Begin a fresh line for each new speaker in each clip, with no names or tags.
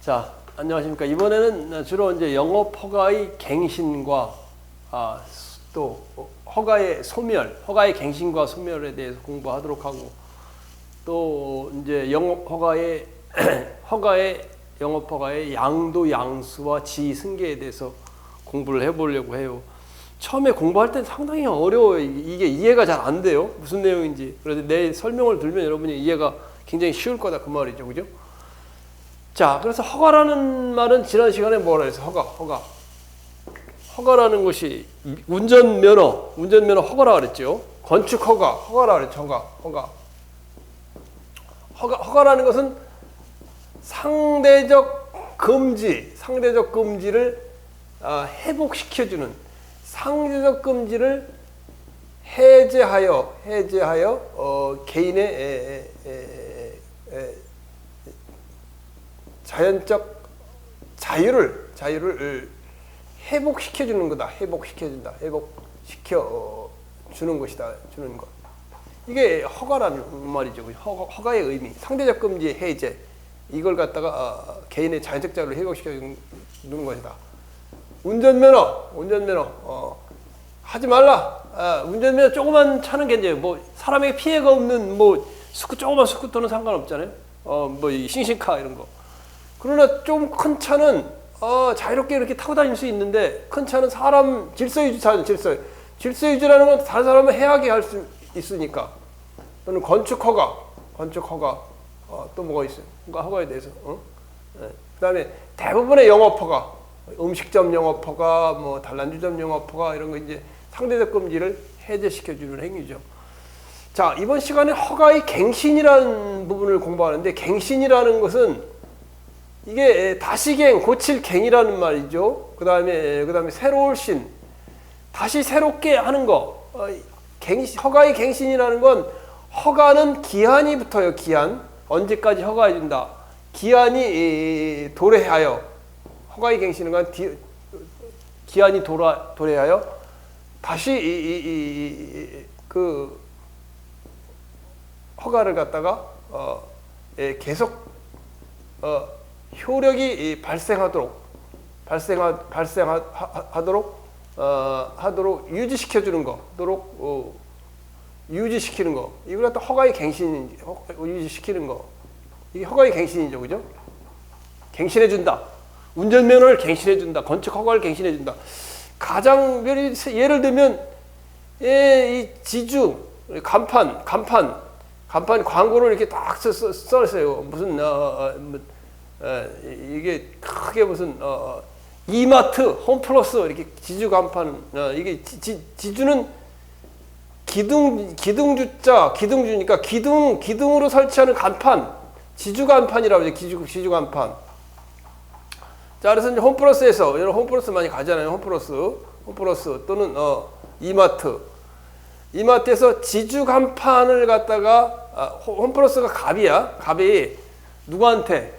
자, 안녕하십니까. 이번에는 주로 이제 영업 허가의 갱신과 또 허가의 소멸, 허가의 갱신과 소멸에 대해서 공부하도록 하고, 또 이제 영업 허가의 영업 허가의 양도 양수와 지위 승계에 대해서 공부를 해보려고 해요. 처음에 공부할 때 상당히 어려워요. 이게 이해가 잘 안 돼요. 무슨 내용인지. 그래서 내 설명을 들면 여러분이 이해가 굉장히 쉬울 거다 그 말이죠, 그죠? 자, 그래서 허가라는 말은 지난 시간에 뭐라 해서 허가라는 것이 운전면허 허가라 그랬죠. 건축 허가라 그랬죠. 허가라는 것은 상대적 금지를 회복시켜주는, 상대적 금지를 해제하여 개인의 자연적 자유를 회복시켜주는 거다. 회복시켜 주는 것이다. 주는 것. 이게 허가라는 말이죠. 허가의 의미, 상대적 금지 해제. 이걸 갖다가 개인의 자연적 자유를 회복시켜 주는 것이다. 운전면허 하지 말라. 운전면허 조그만 차는 괜찮아요. 뭐 사람에게 피해가 없는 조그만 스쿠터는 상관없잖아요. 이 싱싱카 이런 거. 그러나 좀 큰 차는 자유롭게 이렇게 타고 다닐 수 있는데, 큰 차는 사람 질서유지차는 질서유지라는 건 다른 사람을 해하게 할 수 있으니까. 또는 건축 허가 또 뭐가 있어요? 허가에 대해서. 그다음에 대부분의 영업 허가, 음식점 영업 허가, 단란주점 영업 허가 이런 거 이제 상대적 금지를 해제시켜 주는 행위죠. 자, 이번 시간에 허가의 갱신이라는 부분을 공부하는데, 갱신이라는 것은 이게 다시갱, 고칠갱이라는 말이죠. 그 다음에 새로울 신, 다시 새롭게 하는 거. 허가의 갱신이라는 건, 허가는 기한이 붙어요. 기한. 언제까지 허가해준다. 기한이 도래하여, 허가의 갱신은 건 기한이 도래하여 다시 그 허가를 갖다가 계속 효력이 하도록 유지시켜주는 거, 유지시키는 거. 이걸 갖다 허가의 갱신, 유지시키는 거. 이게 허가의 갱신이죠, 그죠? 갱신해준다. 운전면허를 갱신해준다. 건축 허가를 갱신해준다. 가장 예를 들면 이 지주, 간판 광고를 이렇게 딱 써있어요. 무슨 이게 크게 무슨 이마트, 홈플러스 이렇게 지주 간판. 이게 지주는 기둥주니까 기둥으로 설치하는 간판, 지주 간판이라고 하죠. 지주 간판. 자, 그래서 이제 홈플러스에서, 여러분 홈플러스 많이 가잖아요. 홈플러스 또는 이마트에서 지주 간판을 갖다가 홈플러스가 갑이 누구한테?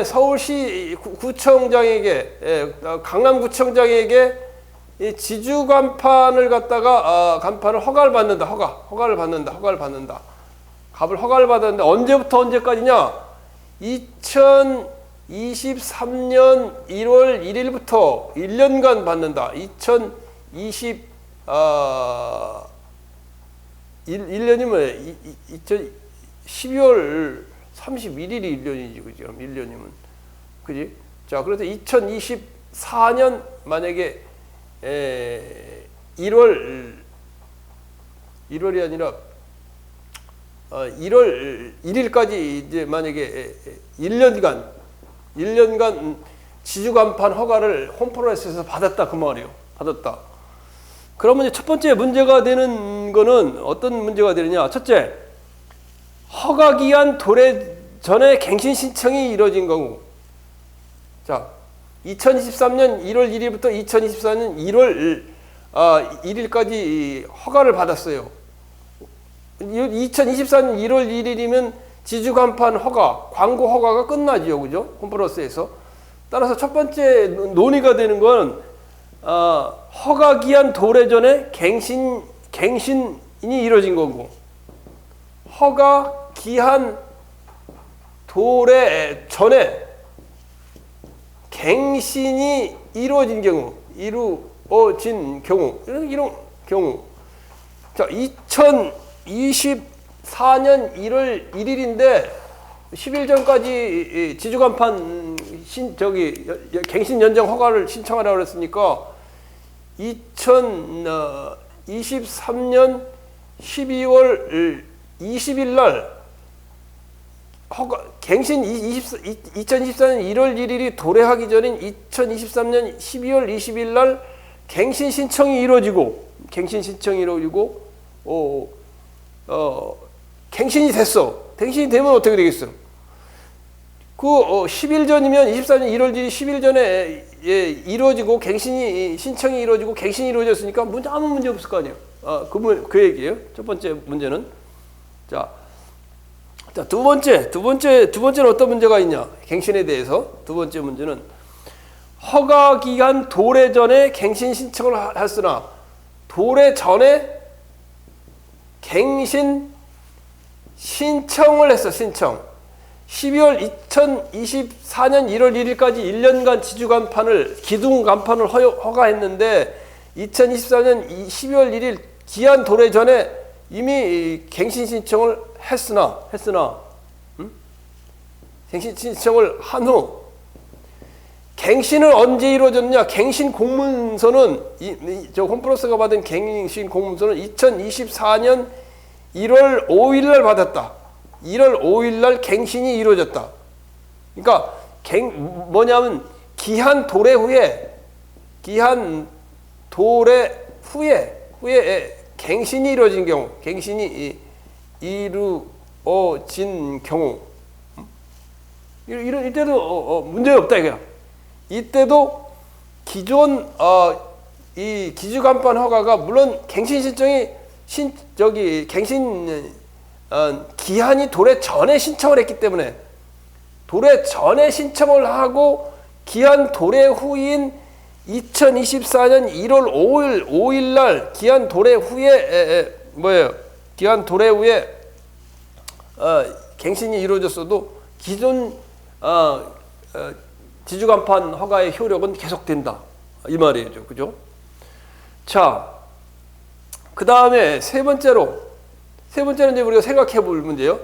서울시 구청장에게, 강남구청장에게 이 지주 간판을 갖다가 간판을 허가를 받는다. 허가를 받는다. 갑을 허가를 받았는데 언제부터 언제까지냐? 2023년 1월 1일부터 1년간 받는다. 1년이면 12월 31일이 1년이지, 그죠? 1년이면. 그지? 자, 그래서 2024년 만약에 1월이 아니라 1월 1일까지 이제 만약에 1년간 지주간판 허가를 홈플러스에서 받았다, 그 말이에요. 받았다. 그러면 이제 첫 번째 문제가 되는 거는 어떤 문제가 되느냐? 첫째, 허가 기한 도래 전에 갱신 신청이 이루어진 거고. 자, 2023년 1월 1일부터 2024년 1월 1일까지 허가를 받았어요. 2024년 1월 1일이면 지주간판 허가, 광고 허가가 끝나지요, 그죠? 홈플러스에서. 따라서 첫 번째 논의가 되는 건 허가 기한 도래 전에 갱신이 이루어진 거고, 허가 기한 도래 전에 갱신이 이루어진 경우, 이런 경우. 자, 2024년 1월 1일인데 10일 전까지 지주간판 갱신 연장 허가를 신청하라고 그랬으니까 2023년 12월 20일 날 갱신 2024년 1월 1일이 도래하기 전인 2023년 12월 20일 날 갱신 신청이 이루어지고 갱신이 됐어. 갱신이 되면 어떻게 되겠어? 10일 전이면 24년 1월 1일 10일 전에 이루어지고 신청이 이루어지고 갱신이 이루어졌으니까 아무 문제 없을 거 아니에요. 그 얘기예요. 첫 번째 문제는. 자, 두 번째는 어떤 문제가 있냐? 갱신에 대해서 두 번째 문제는 허가 기간 도래 전에 갱신 신청을 했으나 도래 전에 갱신 신청을 했어. 12월 2024년 1월 1일까지 1년간 지주간판을 기둥간판을 허가했는데 2024년 12월 1일 기한 도래 전에 이미 갱신 신청을 했으나 갱신 신청을 한 후 갱신은 언제 이루어졌냐? 갱신 공문서는 저 홈플러스가 받은 갱신 공문서는 2024년 1월 5일 날 받았다. 1월 5일 날 갱신이 이루어졌다. 그러니까 뭐냐면 기한 도래 후에 갱신이 이루어진 경우, 갱신이 이루어진 경우, 이때도 문제 없다 이거야. 이때도 기존 이 기주간판 허가가 물론 갱신 신청이 갱신 기한이 도래 전에 신청을 했기 때문에 도래 전에 신청을 하고 기한 도래 후인 2024년 1월 5일 날 기한 도래 후에 기한 도래 후에 갱신이 이루어졌어도 기존 지주간판 허가의 효력은 계속된다 이 말이죠, 그죠? 자, 그 다음에 세 번째는 이제 우리가 생각해 볼 문제요.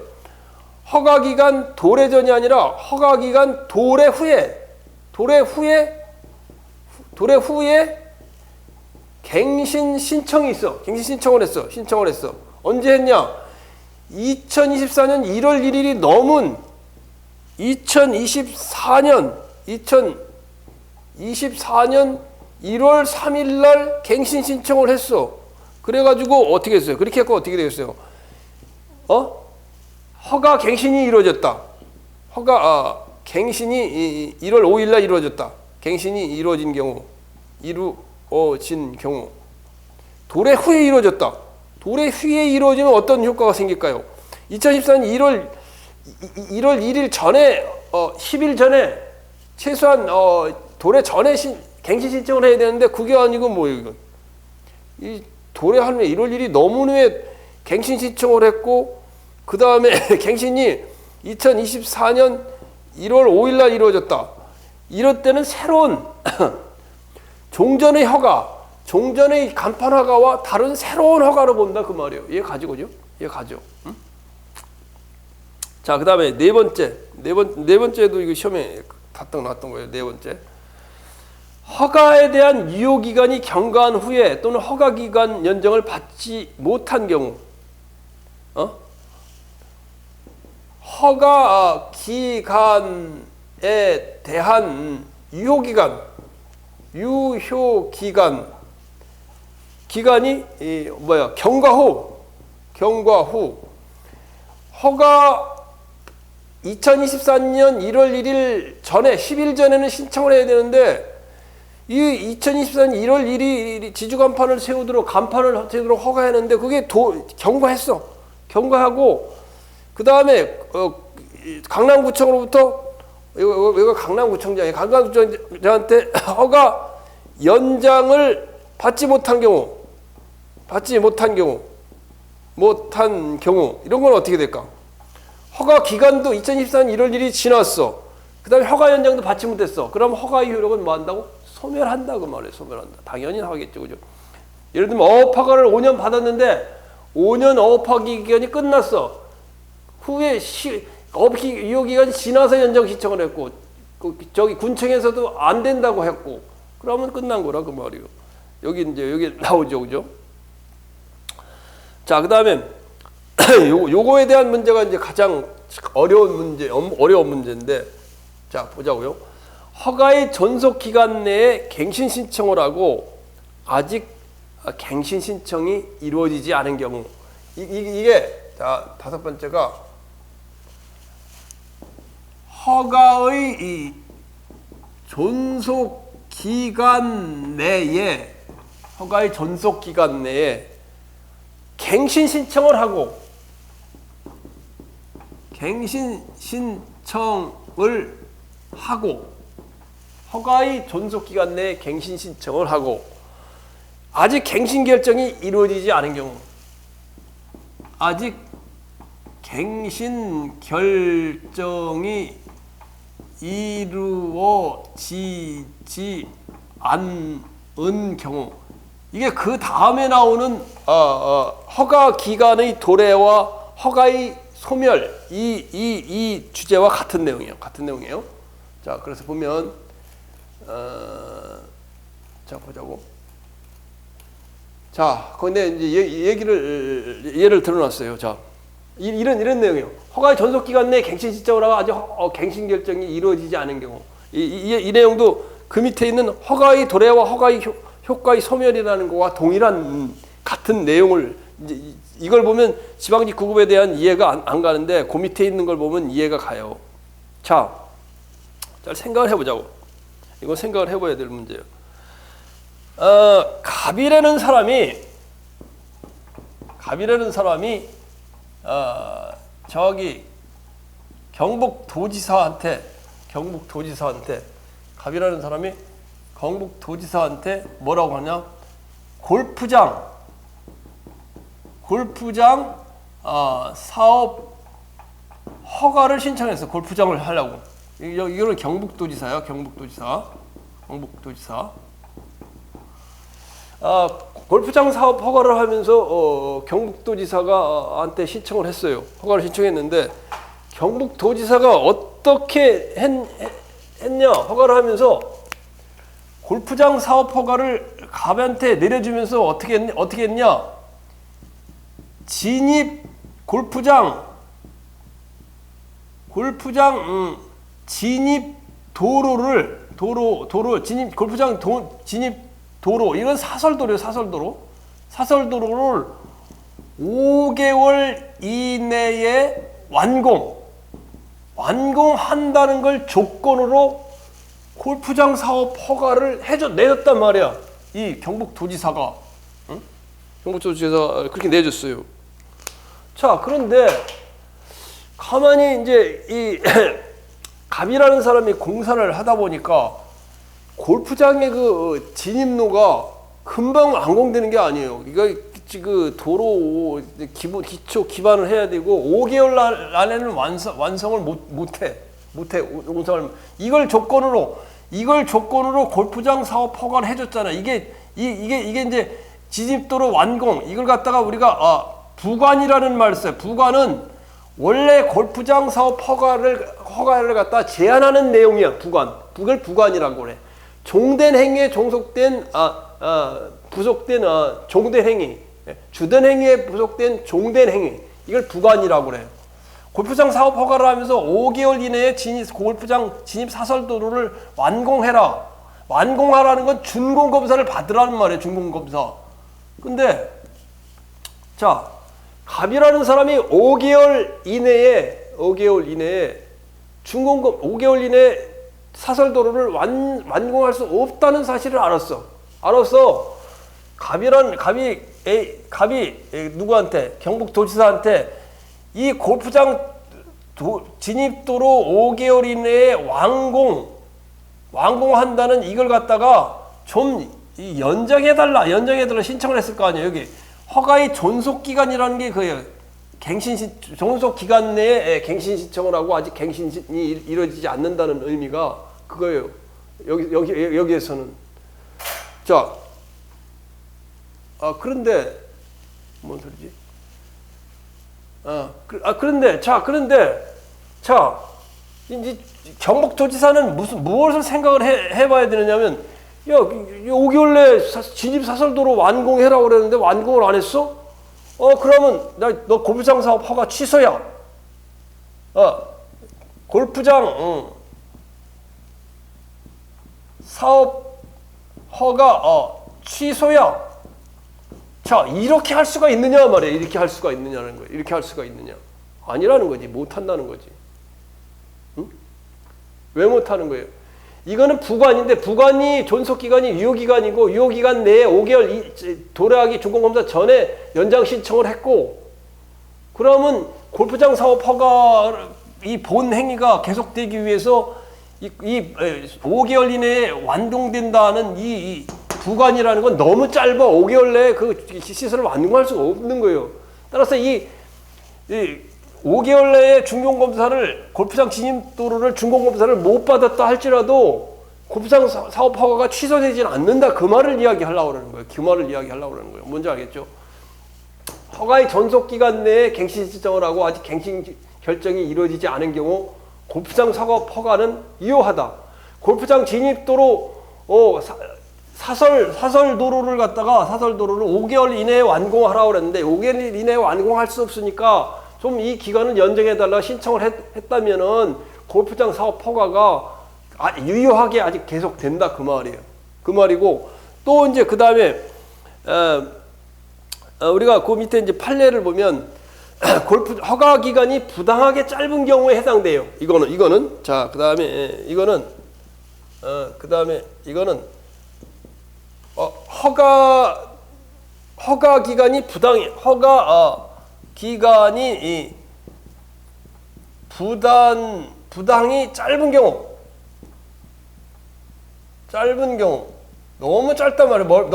허가 기간 도래 전이 아니라 허가 기간 도래 후에 갱신 신청이 있어. 갱신 신청을 했어. 언제 했냐? 2024년 1월 1일이 넘은 2024년 1월 3일 날 갱신 신청을 했어. 그래가지고 어떻게 했어요? 그렇게 했고 어떻게 되겠어요? 허가 갱신이 이루어졌다. 갱신이 1월 5일 날 이루어졌다. 갱신이 이루어진 경우, 도래 후에 이루어졌다. 도래 후에 이루어지면 어떤 효과가 생길까요? 2014년 1월 1일 전에 10일 전에 최소한 도래 전에 갱신 신청을 해야 되는데 그게 아니고 뭐예요 이건? 이 도래한 후에 1월 1일이 넘은 후에 갱신 신청을 했고 그 다음에 갱신이 2024년 1월 5일 날 이루어졌다. 이럴 때는 새로운 종전의 간판 허가와 다른 새로운 허가로 본다 그 말이에요. 이해 가지고죠? 응? 자, 그 다음에 네 번째도 이거 시험에 나왔던 거예요. 네 번째. 허가에 대한 유효 기간이 경과한 후에 또는 허가 기간 연장을 받지 못한 경우, 허가 기간에 대한 유효 기간이 경과 후 허가 2024년 1월 1일 전에 10일 전에는 신청을 해야 되는데 이 2024년 1월 1일 지주간판을 세우도록 간판을 세우도록 허가했는데 그게 경과하고 그 다음에 강남구청으로부터 이거 강남구청장이에요. 강남구청장한테 허가 연장을 받지 못한 경우 이런 건 어떻게 될까? 허가 기간도 2024년 1월 1일이 지났어. 그다음에 허가 연장도 받지 못했어. 그럼 허가의 효력은 뭐 한다고? 소멸한다 그 말이에요. 소멸한다. 당연히 하겠죠, 그죠? 예를 들면 어업 허가를 5년 받았는데 5년 어업하기 기간이 끝났어. 후에 어업 기간이 지나서 연장 신청을 했고, 저기 군청에서도 안 된다고 했고, 그러면 끝난 거라 그 말이에요. 여기 나오죠, 그죠? 자, 그다음에 요거에 대한 문제가 이제 가장 어려운 문제인데, 자 보자고요. 허가의 전속 기간 내에 갱신 신청을 하고 아직 갱신 신청이 이루어지지 않은 경우, 이게 자 다섯 번째가 허가의 이 존속 기간 내에 갱신 신청을 하고 허가의 존속 기간 내에 갱신 신청을 하고 아직 갱신 결정이 이루어지지 않은 경우, 아직 갱신 결정이 이루어지지 않은 경우, 이게 그 다음에 나오는 허가 기간의 도래와 허가의 소멸, 이 주제와 같은 내용이에요. 자, 그래서 보면 자 보자고. 자, 근데 이제 예를 들어놨어요. 자, 이런 내용이에요. 허가의 전속 기간 내에 갱신 신청을 하고 아직 갱신 결정이 이루어지지 않은 경우, 이 내용도 그 밑에 있는 허가의 도래와 허가의 효과의 소멸이라는 거와 동일한 같은 내용을, 이걸 보면 지방직 구급에 대한 이해가 안 가는데 그 밑에 있는 걸 보면 이해가 가요. 자, 잘 생각을 해보자고. 이거 생각을 해봐야 될 문제예요. 갑이라는 사람이 저기 경북도지사한테 갑이라는 사람이 경북도지사한테 뭐라고 하냐? 골프장 사업 허가를 신청했어. 골프장을 하려고. 이거는 경북도지사야. 경북도지사. 골프장 사업 허가를 하면서 경북도지사가 한테 신청을 했어요. 허가를 신청했는데 경북도지사가 어떻게 했냐? 허가를 하면서 골프장 사업 허가를 갑한테 내려주면서 어떻게 했냐? 진입 골프장 진입 골프장 진입 도로, 이건 사설도로예요. 사설도로를 5개월 이내에 완공한다는 걸 조건으로 골프장 사업 허가를 내줬단 말이야. 이 경북도지사가. 응? 경북도지사가 그렇게 내줬어요. 자, 그런데 가만히 이제 이 갑이라는 사람이 공사를 하다 보니까 골프장의 그 진입로가 금방 완공되는 게 아니에요. 이거 그 도로 기초 기반을 해야 되고 5개월 안에는 완성을 못해. 이걸 조건으로 골프장 사업 허가를 해줬잖아. 이게 이제 진입도로 완공, 이걸 갖다가 우리가 부관이라는 말을 써요. 부관은 원래 골프장 사업 허가를 갖다 제한하는 내용이야. 그걸 부관이라고 그래. 종된 행위에 부속된 종된 행위, 주된 행위에 부속된 종된 행위, 이걸 부관이라고 그래요. 골프장 사업 허가를 하면서 5개월 이내에 골프장 진입 사설도로를 완공하라는 건 준공검사를 받으라는 말이에요. 준공검사. 근데 자, 갑이라는 사람이 5개월 이내에 5개월 이내에 사설도로를 완공할 수 없다는 사실을 알았어. 갑이 누구한테? 경북도지사한테 이 골프장 진입도로 5개월 이내에 완공한다는 이걸 갖다가 좀 연장해달라 신청을 했을 거 아니에요. 여기 허가의 존속기간이라는 게 그예요. 존속 기간 내에 갱신 신청을 하고 아직 갱신이 이루어지지 않는다는 의미가 그거예요. 여기에서는. 자, 그런데 뭔 소리지? 그런데 이제 경북도지사는 무엇을 생각을 해봐야 되느냐면, 야, 5개월 내에 진입 사설도로 완공해라고 그랬는데 완공을 안 했어? 그러면 너 골프장 사업 허가 취소야. 골프장 사업 허가 취소야. 자, 이렇게 할 수가 있느냐 말이야. 이렇게 할 수가 있느냐는 거예요. 이렇게 할 수가 있느냐? 아니라는 거지. 못 한다는 거지. 응? 왜 못 하는 거예요? 이거는 부관인데, 부관이 존속기간이 유효기간이고, 유효기간 내에 5개월 도래하기 준공검사 전에 연장 신청을 했고, 그러면 골프장 사업 허가 이 본 행위가 계속되기 위해서 이 5개월 이내에 완공된다는 이 부관이라는 건 너무 짧아. 5개월 내에 그 시설을 완공할 수가 없는 거예요. 따라서 이 5개월 내에 준공검사를, 골프장 진입도로를 준공검사를 못 받았다 할지라도 골프장 사업 허가가 취소되지는 않는다. 그 말을 이야기하려고 그러는 거예요. 그 말을 이야기하려고 그러는 거예요. 뭔지 알겠죠? 허가의 전속기간 내에 갱신 신청을 하고 아직 갱신 결정이 이루어지지 않은 경우 골프장 사업 허가는 유효하다. 골프장 진입도로 사설 도로를 갖다가 사설 도로를 5개월 이내에 완공하라고 그랬는데 5개월 이내에 완공할 수 없으니까 좀 이 기간을 연장해달라 신청을 했다면은 골프장 사업 허가가 유효하게 아직 계속 된다 그 말이에요. 그 말이고, 또 이제 그 다음에 우리가 그 밑에 이제 판례를 보면 골프 허가 기간이 부당하게 짧은 경우에 해당돼요. 이거는 자, 그 다음에 이거는 허가 기간이 기간이 부당히 짧은 경우, 너무 짧단 말이에요.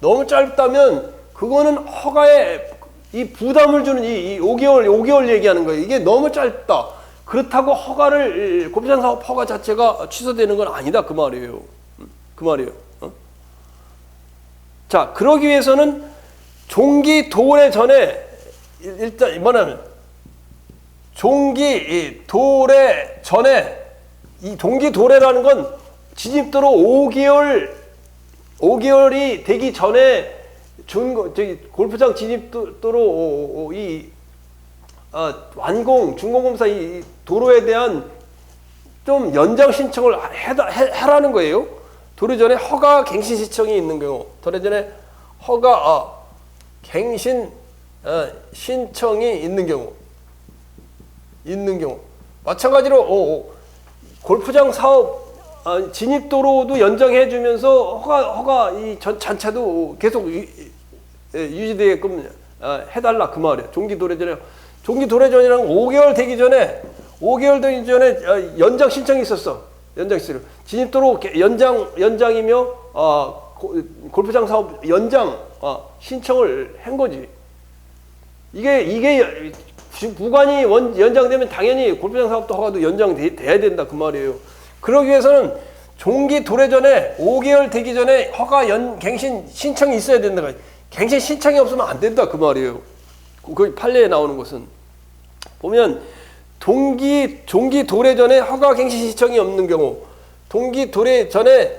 너무 짧다면 그거는 허가에 이 부담을 주는 이 5개월 얘기하는 거예요. 이게 너무 짧다. 그렇다고 골프장 사업 허가 자체가 취소되는 건 아니다 그 말이에요. 자, 그러기 위해서는 종기 도래 전에 일단 뭐냐면 종기 도래 전에, 이 종기 도래라는 건 진입도로 5개월이 되기 전에 골프장 진입도로 준공검사 이 도로에 대한 좀 연장 신청을 해라는 거예요. 도래 전에 허가 갱신 신청이 있는 경우, 갱신 신청이 있는 경우, 마찬가지로 골프장 사업 진입도로도 연장해주면서 허가 이 잔차도 계속 유지되게끔 해달라 그 말이에요. 종기 도래 전이랑 5개월 되기 전에 연장 신청이 있었어. 진입도로 연장이며 골프장 사업 연장 신청을 한 거지. 이게 부관이 연장되면 당연히 골프장 사업도 허가도 연장돼야 된다 그 말이에요. 그러기 위해서는 종기 도래 전에 5개월 되기 전에 허가 갱신 신청이 있어야 된다. 갱신 신청이 없으면 안 된다 그 말이에요. 그 판례에 나오는 것은 보면 종기 도래 전에 허가 갱신 신청이 없는 경우, 종기 도래 전에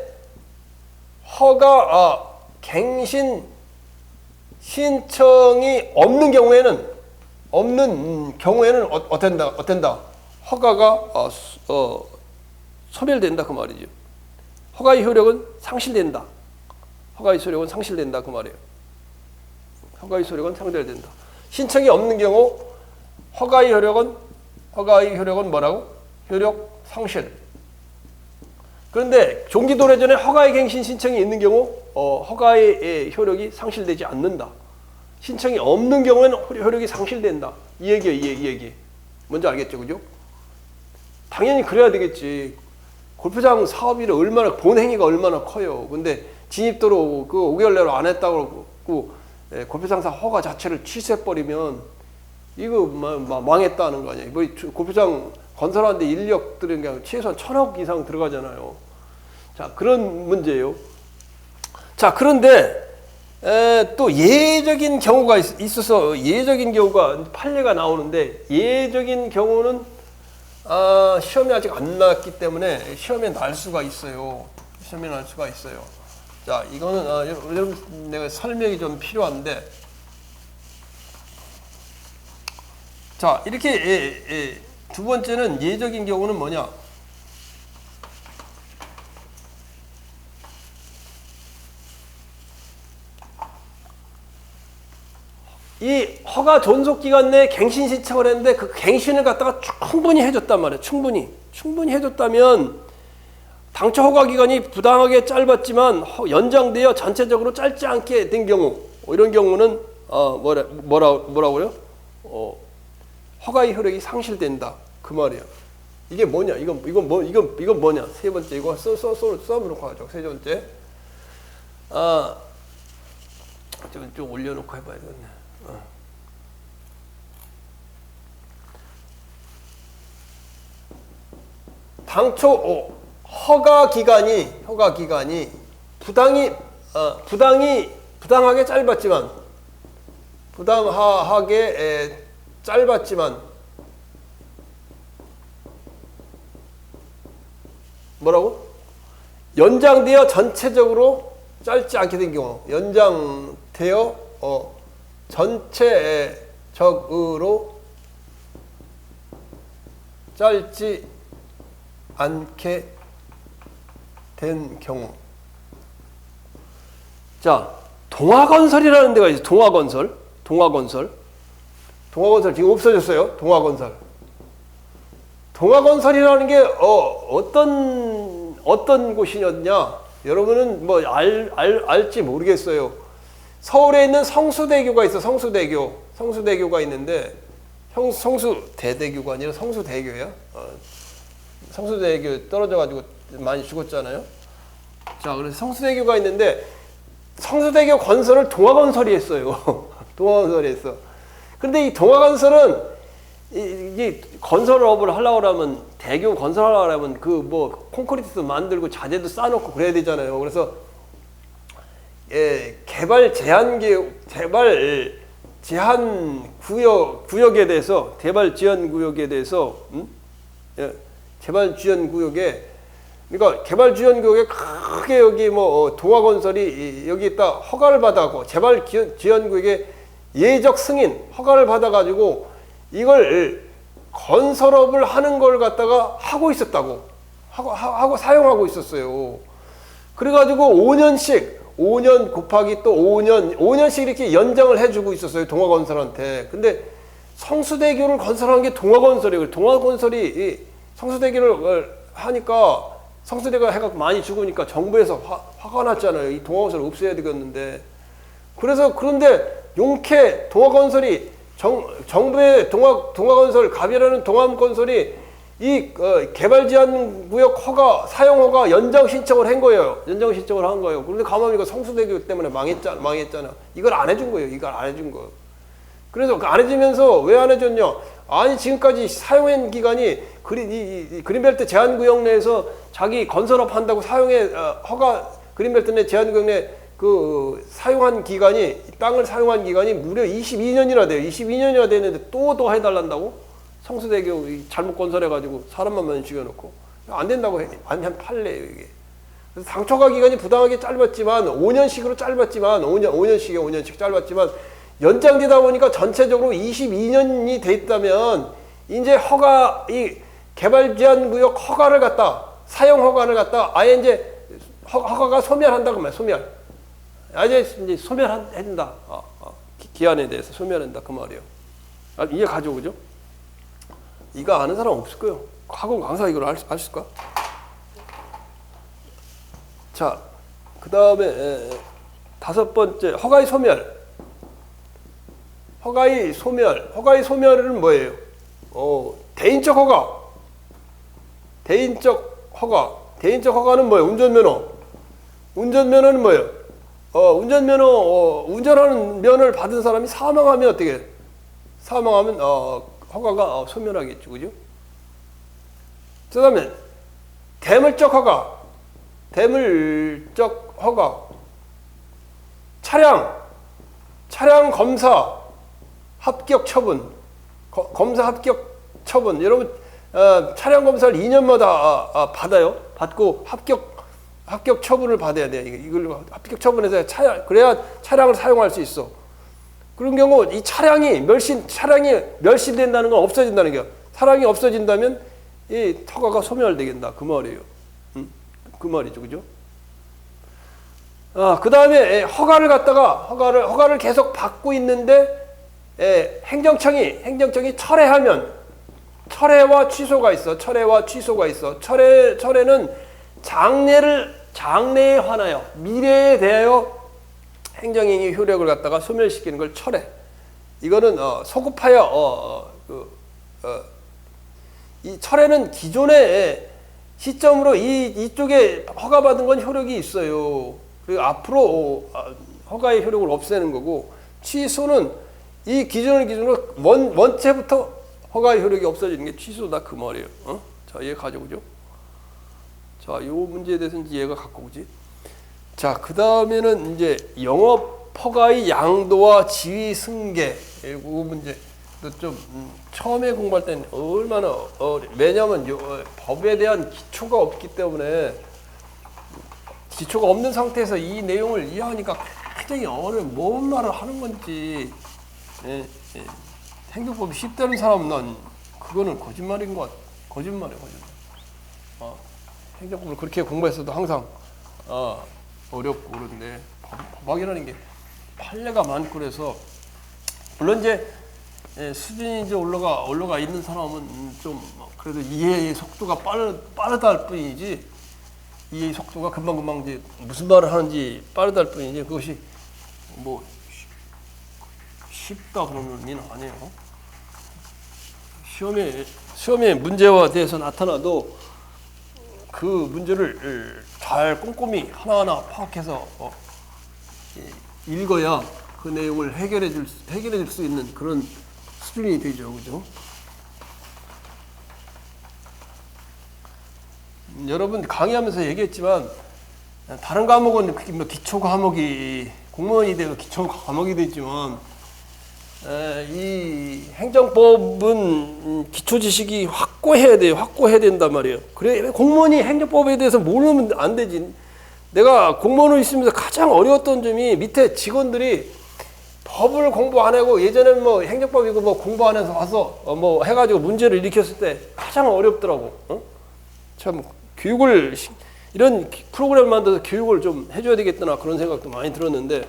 허가 갱신 신청이 없는 경우에는 어ten다. 허가가 소멸된다 그 말이죠. 허가의 효력은 상실된다. 그 말이에요. 허가의 효력은 상실된다. 신청이 없는 경우 허가의 효력은 뭐라고? 효력 상실. 그런데 종기 도래 전에 허가의 갱신 신청이 있는 경우 허가의 효력이 상실되지 않는다. 신청이 없는 경우에는 효력이 상실된다. 이 얘기. 뭔지 알겠죠, 그죠? 당연히 그래야 되겠지. 골프장 사업이 얼마나, 본 행위가 얼마나 커요. 근데 진입도로 그 5개월 내로 안 했다고 그러고 골프장 사업 허가 자체를 취소해버리면 이거 망했다는 거 아니에요. 뭐 골프장 건설하는데 인력들은 그냥 최소한 1,000억 이상 들어가잖아요. 자, 그런 문제예요. 자, 그런데 또 예외적인 경우가 있어서 예외적인 경우가 판례가 나오는데 예외적인 경우는 시험에 아직 안 나왔기 때문에 시험에 날 수가 있어요. 시험에 날 수가 있어요. 자, 이거는 여러분 내가 설명이 좀 필요한데, 자, 이렇게 두 번째는 예외적인 경우는 뭐냐? 이 허가 존속 기간 내에 갱신 신청을 했는데 그 갱신을 갖다가 충분히 해줬단 말이에요. 충분히 해줬다면 당초 허가 기간이 부당하게 짧았지만 연장되어 전체적으로 짧지 않게 된 경우, 이런 경우는 뭐라고요? 허가의 효력이 상실된다, 그 말이에요. 이게 뭐냐? 이건 뭐냐? 세 번째 이거 써놓고 하죠. 세 번째, 좀 올려놓고 해봐야겠네. 당초 허가 기간이 부당하게 짧았지만 뭐라고? 연장되어 전체적으로 짧지 않게 된 경우, 연장되어 전체적으로 짧지 않게 된 경우. 자, 동아건설이라는 데가 있어요. 동아건설 지금 없어졌어요. 동아건설이라는 게 어떤 곳이었냐? 여러분은 뭐 알지 모르겠어요. 서울에 있는 성수대교가 있어. 성수대교가 있는데 성수대교가 아니라 성수대교야. 성수대교 떨어져가지고 많이 죽었잖아요. 자, 그래서 성수대교가 있는데 성수대교 건설을 동아건설이 했어요. 동아건설이 했어. 근데 이 동아건설은 이 건설업을 하려고 하면, 대교 건설하려고 하면 그 뭐 콘크리트도 만들고 자재도 쌓아놓고 그래야 되잖아요. 그래서 개발 제한 구역에 대해서 개발 지원 구역에 그러니까 개발 지원 구역에 크게 여기 뭐 동아건설이 여기 있다 허가를 받아고 개발 지원 구역에 예적 승인 허가를 받아가지고 이걸 건설업을 하는 걸 갖다가 하고 있었다고 하고 사용하고 있었어요. 그래가지고 5년 곱하기 또 5년씩 이렇게 연장을 해주고 있었어요, 동아건설한테. 근데 성수대교를 건설한 게 동아건설이에요. 동아건설이 성수대교를 하니까 성수대교가 해가 많이 죽으니까 정부에서 화가 났잖아요. 이 동아건설을 없애야 되겠는데. 그런데 용케 동아건설이 정부의 동아건설 갑이라는 동아건설이 이 개발 제한 구역 허가 사용 허가 연장 신청을 한 거예요. 그런데 가만히 이거 성수대교 때문에 망했잖아. 이걸 안 해준 거예요. 그래서 안 해주면서 왜 안 해줬냐? 아니 지금까지 사용한 기간이 그린벨트 제한구역 내에서 자기 건설업 한다고 허가 그린벨트 내 제한구역 내 그 사용한 기간이 땅을 사용한 기간이 무려 22년이나 돼요. 22년이나 되는데 또 해달란다고? 성수대교 잘못 건설해가지고 사람만 많이 죽여놓고 안 된다고 한 판례예요 이게. 그래서 당초가 기간이 부당하게 짧았지만 5년씩 짧았지만 연장되다 보니까 전체적으로 22년이 돼 있다면 이제 이 개발 제한 구역 허가를 갖다 사용 허가를 갖다 아예 이제 허가가 소멸한다 그 말. 소멸. 아예 이제 소멸한다. 기한에 대해서 소멸한다 그 말이에요. 이해 가죠, 그죠? 이거 아는 사람 없을 거예요. 학원 강사 이걸 아실까? 자, 그 다음에 다섯 번째 허가의 소멸. 허가의 소멸은 뭐예요? 대인적 허가는 뭐예요? 운전면허는 뭐예요? 운전하는 면허를 받은 사람이 사망하면 어떻게 해? 사망하면 허가가 소멸하겠죠, 그죠? 그다음에 대물적 허가, 대물적 허가, 차량 검사 합격 처분, 검사 합격 처분. 여러분 차량 검사를 2년마다 받아요. 받고 합격 처분을 받아야 돼. 이걸 합격 처분해서 그래야 차량을 사용할 수 있어. 그런 경우 이 차량이 멸실된다는 건 없어진다는 게, 차량이 없어진다면 이 허가가 소멸되겠다 그 말이에요. 그 말이죠, 그죠? 그 다음에 허가를 계속 받고 있는데 행정청이 철회하면, 철회와 취소가 있어. 철회는 장래에 관하여, 미래에 대하여 행정행위 효력을 갖다가 소멸시키는 걸 철회. 이거는 소급하여 이 철회는 기존의 시점으로 이쪽에 허가받은 건 효력이 있어요. 그리고 앞으로 허가의 효력을 없애는 거고, 취소는 이 기준으로 원체부터 허가의 효력이 없어지는 게 취소다 그 말이에요. 자, 이해 가죠, 그죠? 자, 요 문제에 대해서는 이해가 갖고 오지. 자, 그 다음에는 이제 영업 허가의 양도와 지위 승계. 이 문제도 좀 처음에 공부할 때는 얼마나 왜냐하면 법에 대한 기초가 없기 때문에, 기초가 없는 상태에서 이 내용을 이해하니까 굉장히 어려워. 뭔 말을 하는 건지. 행정법이 쉽다는 사람은 난 그거는 거짓말인 것 같아. 거짓말. 행정법을 그렇게 공부했어도 항상 어렵고 그런데, 법학이라는 게 판례가 많고 그래서, 물론 이제 수준이 이제 올라가 있는 사람은 좀 그래도 이해의 속도가 빠르다 할 뿐이지, 이해의 속도가 금방 이제 무슨 말을 하는지 빠르다 할 뿐이지, 그것이 뭐 쉽다 그러는 의미는 아니에요. 시험에 문제와 대해서 나타나도 그 문제를 잘 꼼꼼히 하나하나 파악해서 읽어야 그 내용을 해결해 줄 수 있는 그런 수준이 되죠, 그죠? 여러분 강의하면서 얘기했지만, 다른 과목은 뭐 기초 과목이, 공무원이 되고 기초 과목이 되지만, 이 행정법은 기초 지식이 확고해야 돼요. 확고해야 된단 말이에요. 그래, 공무원이 행정법에 대해서 모르면 안 되지. 내가 공무원으로 있으면서 가장 어려웠던 점이, 밑에 직원들이 법을 공부 안 하고, 예전에는 뭐 행정법이고 뭐 공부 안 해서 와서 뭐 해가지고 문제를 일으켰을 때 가장 어렵더라고. 참 교육을, 이런 프로그램 만들어서 교육을 좀 해줘야 되겠구나 그런 생각도 많이 들었는데,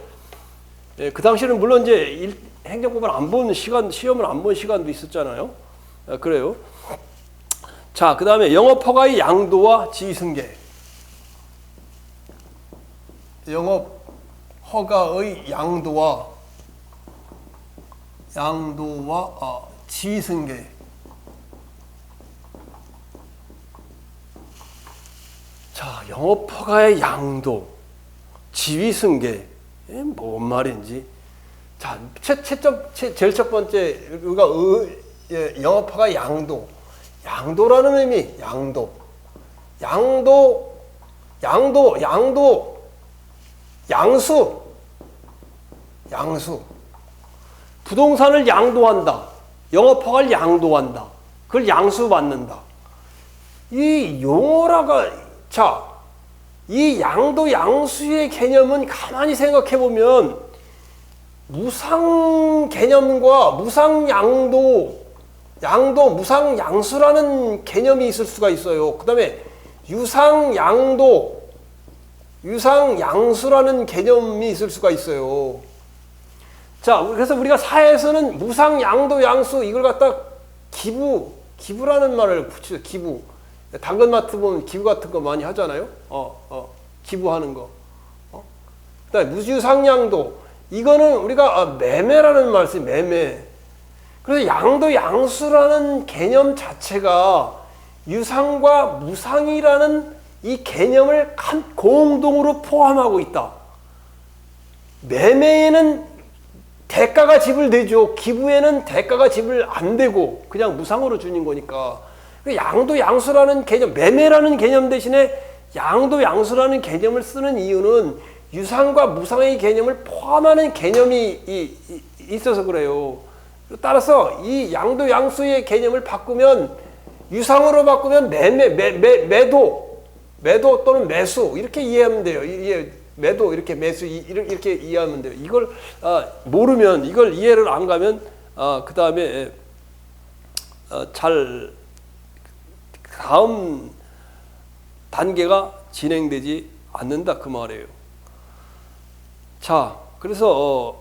그 당시에는 물론 이제 행정법을 안 본 시간, 시험을 안 본 시간도 있었잖아요. 그래요. 자, 그 다음에 영업허가의 양도와 지위승계. 영업허가의 양도와 지위승계. 자, 영업허가의 양도, 지위승계. 뭔 말인지. 자, 제일 첫 번째, 우리가 영업허가 양도라는 의미, 양수. 부동산을 양도한다. 영업허가를 양도한다. 그걸 양수받는다. 이 용어라가, 자, 이 양수의 개념은 가만히 생각해 보면, 무상 개념과 무상 무상 양수라는 개념이 있을 수가 있어요. 그 다음에 유상 양수라는 개념이 있을 수가 있어요. 자, 그래서 우리가 사회에서는 무상 양수 이걸 갖다 기부라는 말을 붙이죠. 기부. 당근마트 보면 기부 같은 거 많이 하잖아요. 기부하는 거. 그다음에 무유상 이거는 우리가 매매라는 말 써요. 매매. 그래서 양수라는 개념 자체가 유상과 무상이라는 이 개념을 공동으로 포함하고 있다. 매매에는 대가가 지불되죠. 기부에는 대가가 지불 안 되고 그냥 무상으로 주는 거니까. 양도 양수라는 개념, 매매라는 개념 대신에 양도 양수라는 개념을 쓰는 이유는 유상과 무상의 개념을 포함하는 개념이 있어서 그래요. 따라서 이 양도 양수의 개념을 바꾸면 유상으로 바꾸면 매도 또는 매수 이렇게 이해하면 돼요. 매도 이렇게 매수 이렇게 이해하면 돼요. 이걸 모르면 이걸 이해를 안 가면 그 다음에 잘 다음 단계가 진행되지 않는다 그 말이에요. 자, 그래서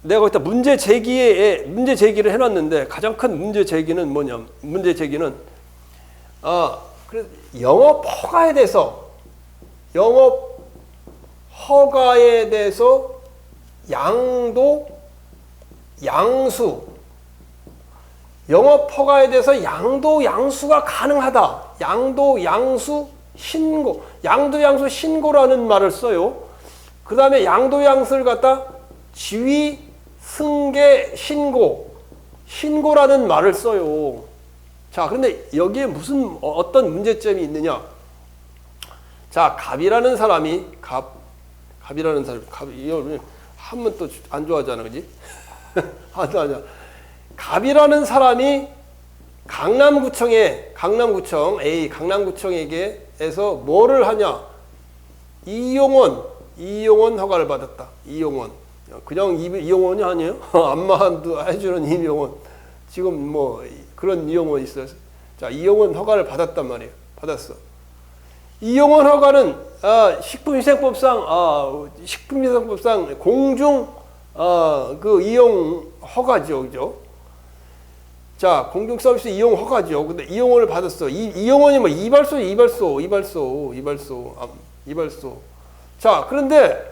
내가 거기다 문제 제기를 해놨는데 가장 큰 문제 제기는 뭐냐? 문제 제기는 그래서 영업 허가에 대해서 양도 양수 영업 허가에 대해서 양도 양수가 가능하다. 양도 양수 신고 양도 양수 신고라는 말을 써요. 그 다음에 양도 양수를 갖다 지위 승계 신고라는 말을 써요. 자, 그런데 여기에 무슨 어떤 문제점이 있느냐? 자, 갑이라는 사람이 이거 하면 또 안 좋아하잖아, 그지? 안 좋아하잖아. 갑이라는 사람이 강남구청에게서 뭐를 하냐? 이용원 허가를 받았다. 이용원. 그냥 이용원이 아니에요. 안마도 해주는 이용원. 지금 뭐 그런 이용원이 있어요. 자, 이용원 허가를 받았단 말이에요. 받았어. 이용원 허가는 식품위생법상 공중 그 이용 허가죠, 그죠? 자, 공중 서비스 이용 허가죠. 근데 이용원을 받았어. 이용원이 뭐 이발소. 자, 그런데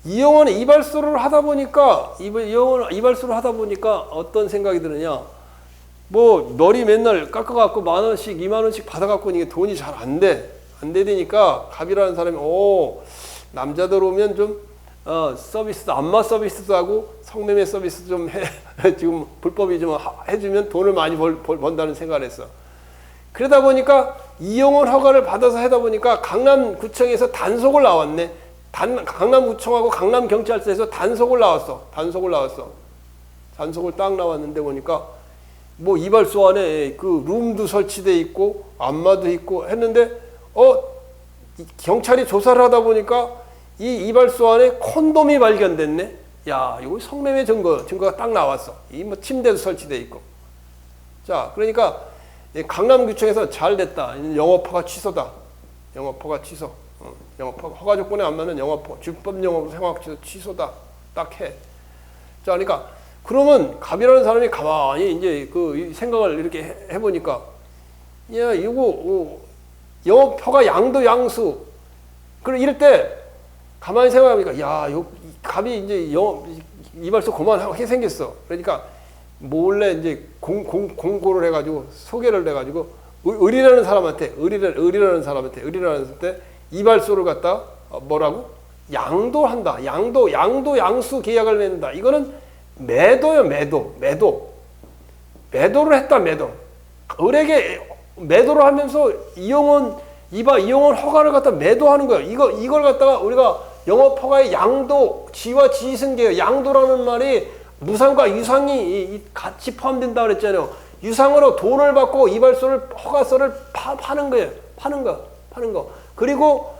이용원에 이발소를 하다 보니까 어떤 생각이 드느냐? 뭐 머리 맨날 깎아갖고 10,000원씩 20,000원씩 받아갖고 이게 돈이 잘 안 되니까 갑이라는 사람이 남자들 오면 좀 서비스 안마 서비스도 하고 성매매 서비스 좀 지금 불법이 좀 해주면 돈을 많이 번다는 생각을 했어. 그러다 보니까 이용원 허가를 받아서 하다 보니까 강남구청에서 단속을 나왔네. 강남구청하고 강남경찰서에서 단속을 나왔어. 단속을 딱 나왔는데 보니까 뭐 이발소 안에 그 룸도 설치돼 있고 안마도 있고 했는데 경찰이 조사를 하다 보니까 이 이발소 안에 콘돔이 발견됐네. 야, 이거 성매매 증거가 딱 나왔어. 이 뭐 침대도 설치돼 있고. 자, 그러니까 강남구청에서 잘 됐다. 영업허가 취소다. 영업허가 취소. 영업허가 허가 조건에 안 맞는 불법 영업 생활 취소다. 딱 해. 자, 그러니까 그러면 갑이라는 사람이 가만히 이제 그 생각을 이렇게 해보니까 야, 이거 영업허가 양도 양수. 그럼 이럴 때 가만히 생각해보니까 야, 갑이 이제 이발소 그만하게 생겼어. 그러니까 몰래 이제 공고를 해가지고 소개를 해가지고 을이라는 사람한테 이발소를 갖다 뭐라고? 양도한다. 양도 양수 계약을 맺는다. 이거는 매도요, 매도를 했다, 매도. 을에게 매도를 하면서 이용원 허가를 갖다 매도하는 거예요. 이걸 갖다가 우리가 영업허가의 양도, 지와 지승계요. 양도라는 말이 무상과 유상이 같이 포함된다 그랬잖아요. 유상으로 돈을 받고 이발소를 허가서를 파는 거예요. 파는 거. 그리고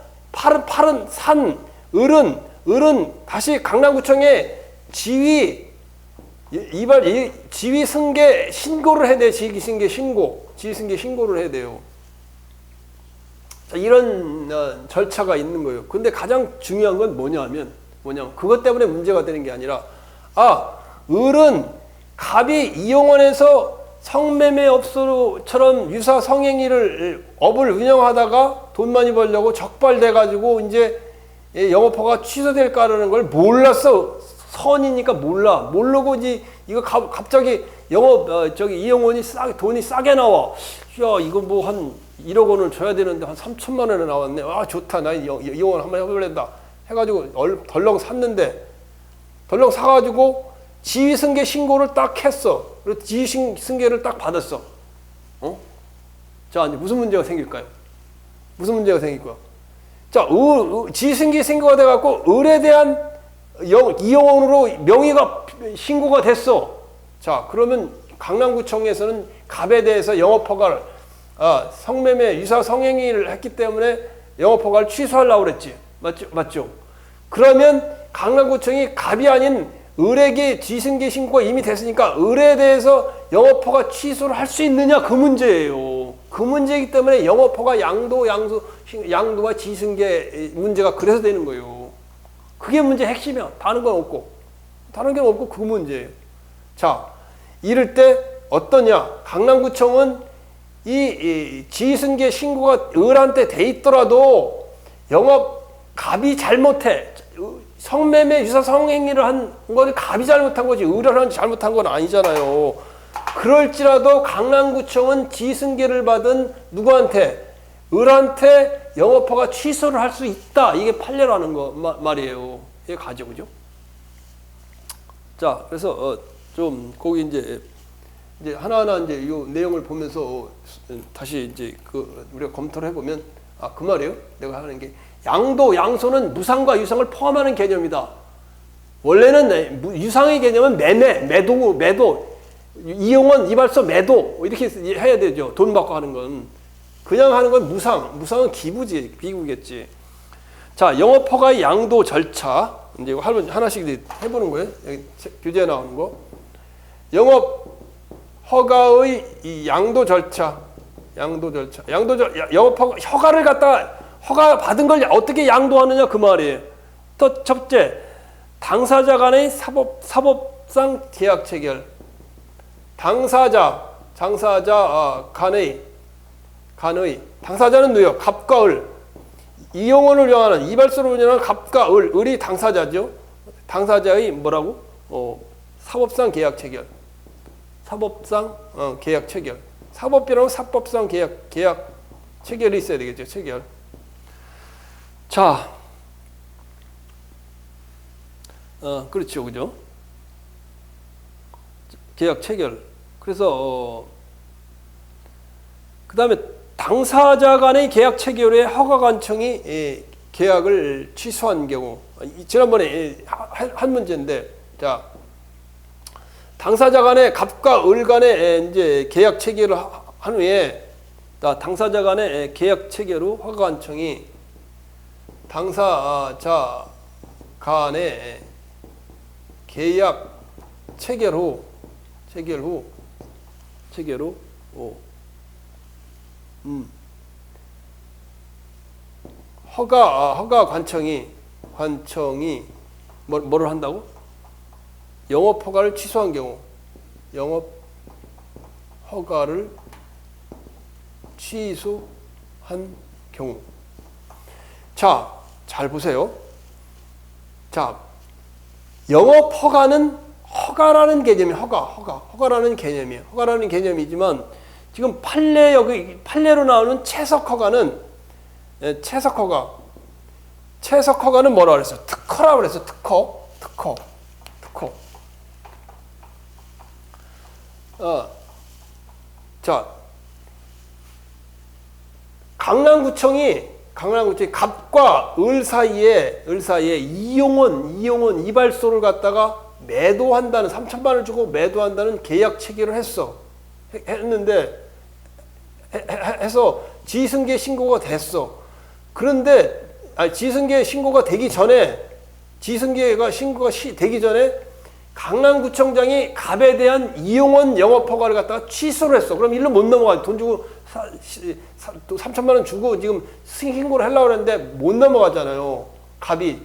을은 다시 강남구청에 지위 승계 신고를 해야 돼요. 지위승계 신고를 해야 돼요. 자, 이런 절차가 있는 거예요. 근데 가장 중요한 건 뭐냐면 그것 때문에 문제가 되는 게 아니라 을은 갑이 이용원에서 성매매 업소처럼 유사 성행위를 업을 운영하다가 돈 많이 벌려고 적발돼 가지고 이제 영업허가 취소될까라는 걸 몰랐어. 선이니까 모르고 이거 갑자기 이용원이 돈이 싸게 나와. 야, 이거 뭐 한 1억 원을 줘야 되는데 한 3천만 원에 나왔네. 아, 좋다. 나 이용원 한번 해보려다 해가지고 덜렁 샀는데 덜렁 사가지고 지위승계 신고를 딱 했어. 그리고 지위승계를 딱 받았어. 자, 이제 무슨 문제가 생길까요? 무슨 문제가 생길 거야? 자, 지위승계 신고가 돼갖고 을에 대한 이용원으로 명의가 신고가 됐어. 자, 그러면 강남구청에서는 갑에 대해서 영업허가를 성매매 유사 성행위를 했기 때문에 영업허가를 취소하려고 그랬지. 맞죠? 그러면 강남구청이 갑이 아닌 을에게 지승계 신고가 이미 됐으니까 을에 대해서 영업허가 취소를 할 수 있느냐, 그 문제예요. 그 문제이기 때문에 영업허가 양도와 지승계 문제가 그래서 되는 거예요. 그게 문제 핵심이야. 다른 건 없고 그 문제예요. 자, 이럴 때 어떠냐? 강남구청은 이 지승계 신고가 을한테 돼 있더라도 갑이 잘못해. 성매매 유사 성행위를 한 거는 갑이 잘못한 거지 을한테 잘못한 건 아니잖아요. 그럴지라도 강남구청은 지승계를 받은 누구한테? 을한테 영업허가 취소를 할 수 있다. 이게 판례라는 거 말이에요. 이게 가죠, 그죠? 자, 그래서 좀 거기 이제 하나하나 이제 이 내용을 보면서 다시 이제 우리가 검토를 해보면 그 말이에요. 내가 하는 게 양소는 무상과 유상을 포함하는 개념이다. 원래는 유상의 개념은 매도, 이용원, 이발소, 매도 이렇게 해야 되죠. 돈 받고 하는 건. 그냥 하는 건 무상은 비구겠지. 자, 영업허가의 양도 절차. 이제 이거 하나씩 해보는 거예요. 여기 교재에 나오는 거. 영업허가의 이 양도 절차. 허가를 갖다가 허가 받은 걸 어떻게 양도하느냐 그 말이에요. 또 첫째, 당사자 간의 사법상 계약 체결. 당사자 간의 당사자는 누구요? 갑과 을. 이용원을 운영하는 이발소를 운영하는 갑과 을이 당사자죠. 당사자의 뭐라고? 사법상 계약 체결. 계약 체결. 사법비라면 사법상 계약 체결이 있어야 되겠죠. 체결. 자, 그렇죠, 그죠? 계약 체결. 그래서 그 다음에 당사자 간의 계약 체결에 허가관청이 계약을 취소한 경우, 지난번에 한 문제인데, 자, 당사자 간의 갑과 을 간의 이제 계약 체결을 한 후에, 당사자 간의 계약 체결 후 허가관청이 당사자 간의 계약 체결 후 허가 관청이 뭐를 한다고? 영업 허가를 취소한 경우, 영업 허가를 취소한 경우. 자, 잘 보세요. 자, 영업 허가라는 개념이 허가라는 개념이에요. 허가라는 개념이지만 지금 판례로 나오는 채석 허가는 뭐라 그랬어? 특허라고 그랬어. 특허. 자, 강남구청이 갑과 을 사이에 이용원 이발소를 갖다가 매도한다는 3천만 원을 주고 매도한다는 계약 체결을 했는데 해서 지승계 신고가 됐어. 그런데 지승계 신고가 되기 전에 강남구청장이 갑에 대한 이용원 영업허가를 갖다가 취소를 했어. 그럼 일로 못 넘어가. 돈 주고 또 3천만 원 주고 지금 신고를 하려고 했는데 못 넘어가잖아요. 갑이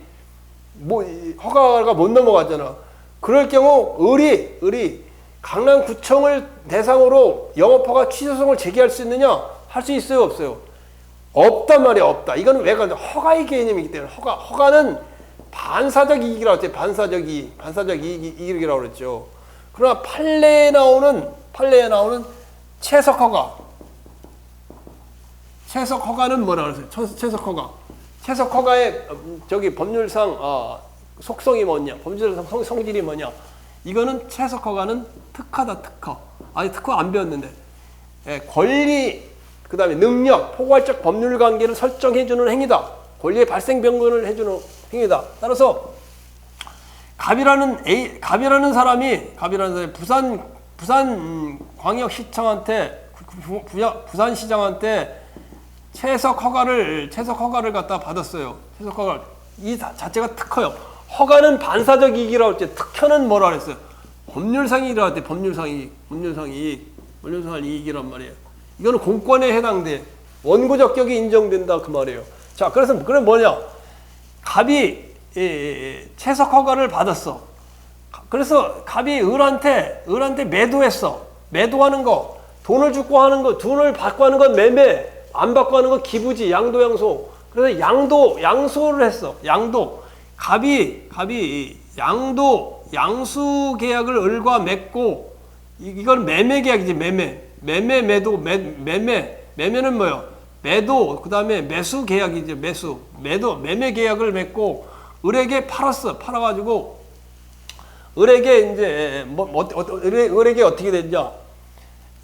허가가 못 넘어가잖아. 그럴 경우 을이 강남구청을 대상으로 영업허가 취소성을 제기할 수 있느냐? 할 수 있어요, 없어요? 없단 말이야, 없다. 이거는 왜 그러냐? 허가의 개념이기 때문에 허가는 반사적 이익이라고 했죠. 반사적 이익이라고 그랬죠. 그러나 판례에 나오는 채석 허가는 뭐라 그랬어요? 채석 허가의 법률상 속성이 뭐냐, 범죄적 성질이 뭐냐. 이거는 채석 허가는 특허다, 특허. 아직 특허 안 배웠는데. 예, 권리, 그 다음에 능력, 포괄적 법률 관계를 설정해주는 행위다. 권리의 발생 변경을 해주는 행위다. 따라서 갑이라는 사람이 부산광역시청한테 부산시장한테 채석 허가를 갖다 받았어요. 채석 허가를. 이 자체가 특허요. 허가는 반사적 이익이라고 했지. 특허는 뭐라 그랬어요? 법률상 이익이라고 했대. 법률상 이익이란 말이에요. 이거는 공권에 해당돼. 원고적 격이 인정된다 그 말이에요. 자, 그래서 그럼 뭐냐? 갑이 채석 허가를 받았어. 그래서 갑이 을한테 매도했어. 매도하는 거, 돈을 주고 하는 거, 돈을 받고 하는 건 매매, 안 받고 하는 건 기부지, 양도, 양소. 그래서 양소를 했어. 갑이 양수 계약을 을과 맺고, 이건 매매 계약이지, 매매는 뭐요? 매도, 그 다음에 매수 계약이죠, 매매 계약을 맺고, 을에게 팔아가지고, 을에게 이제, 을에게 어떻게 됐냐?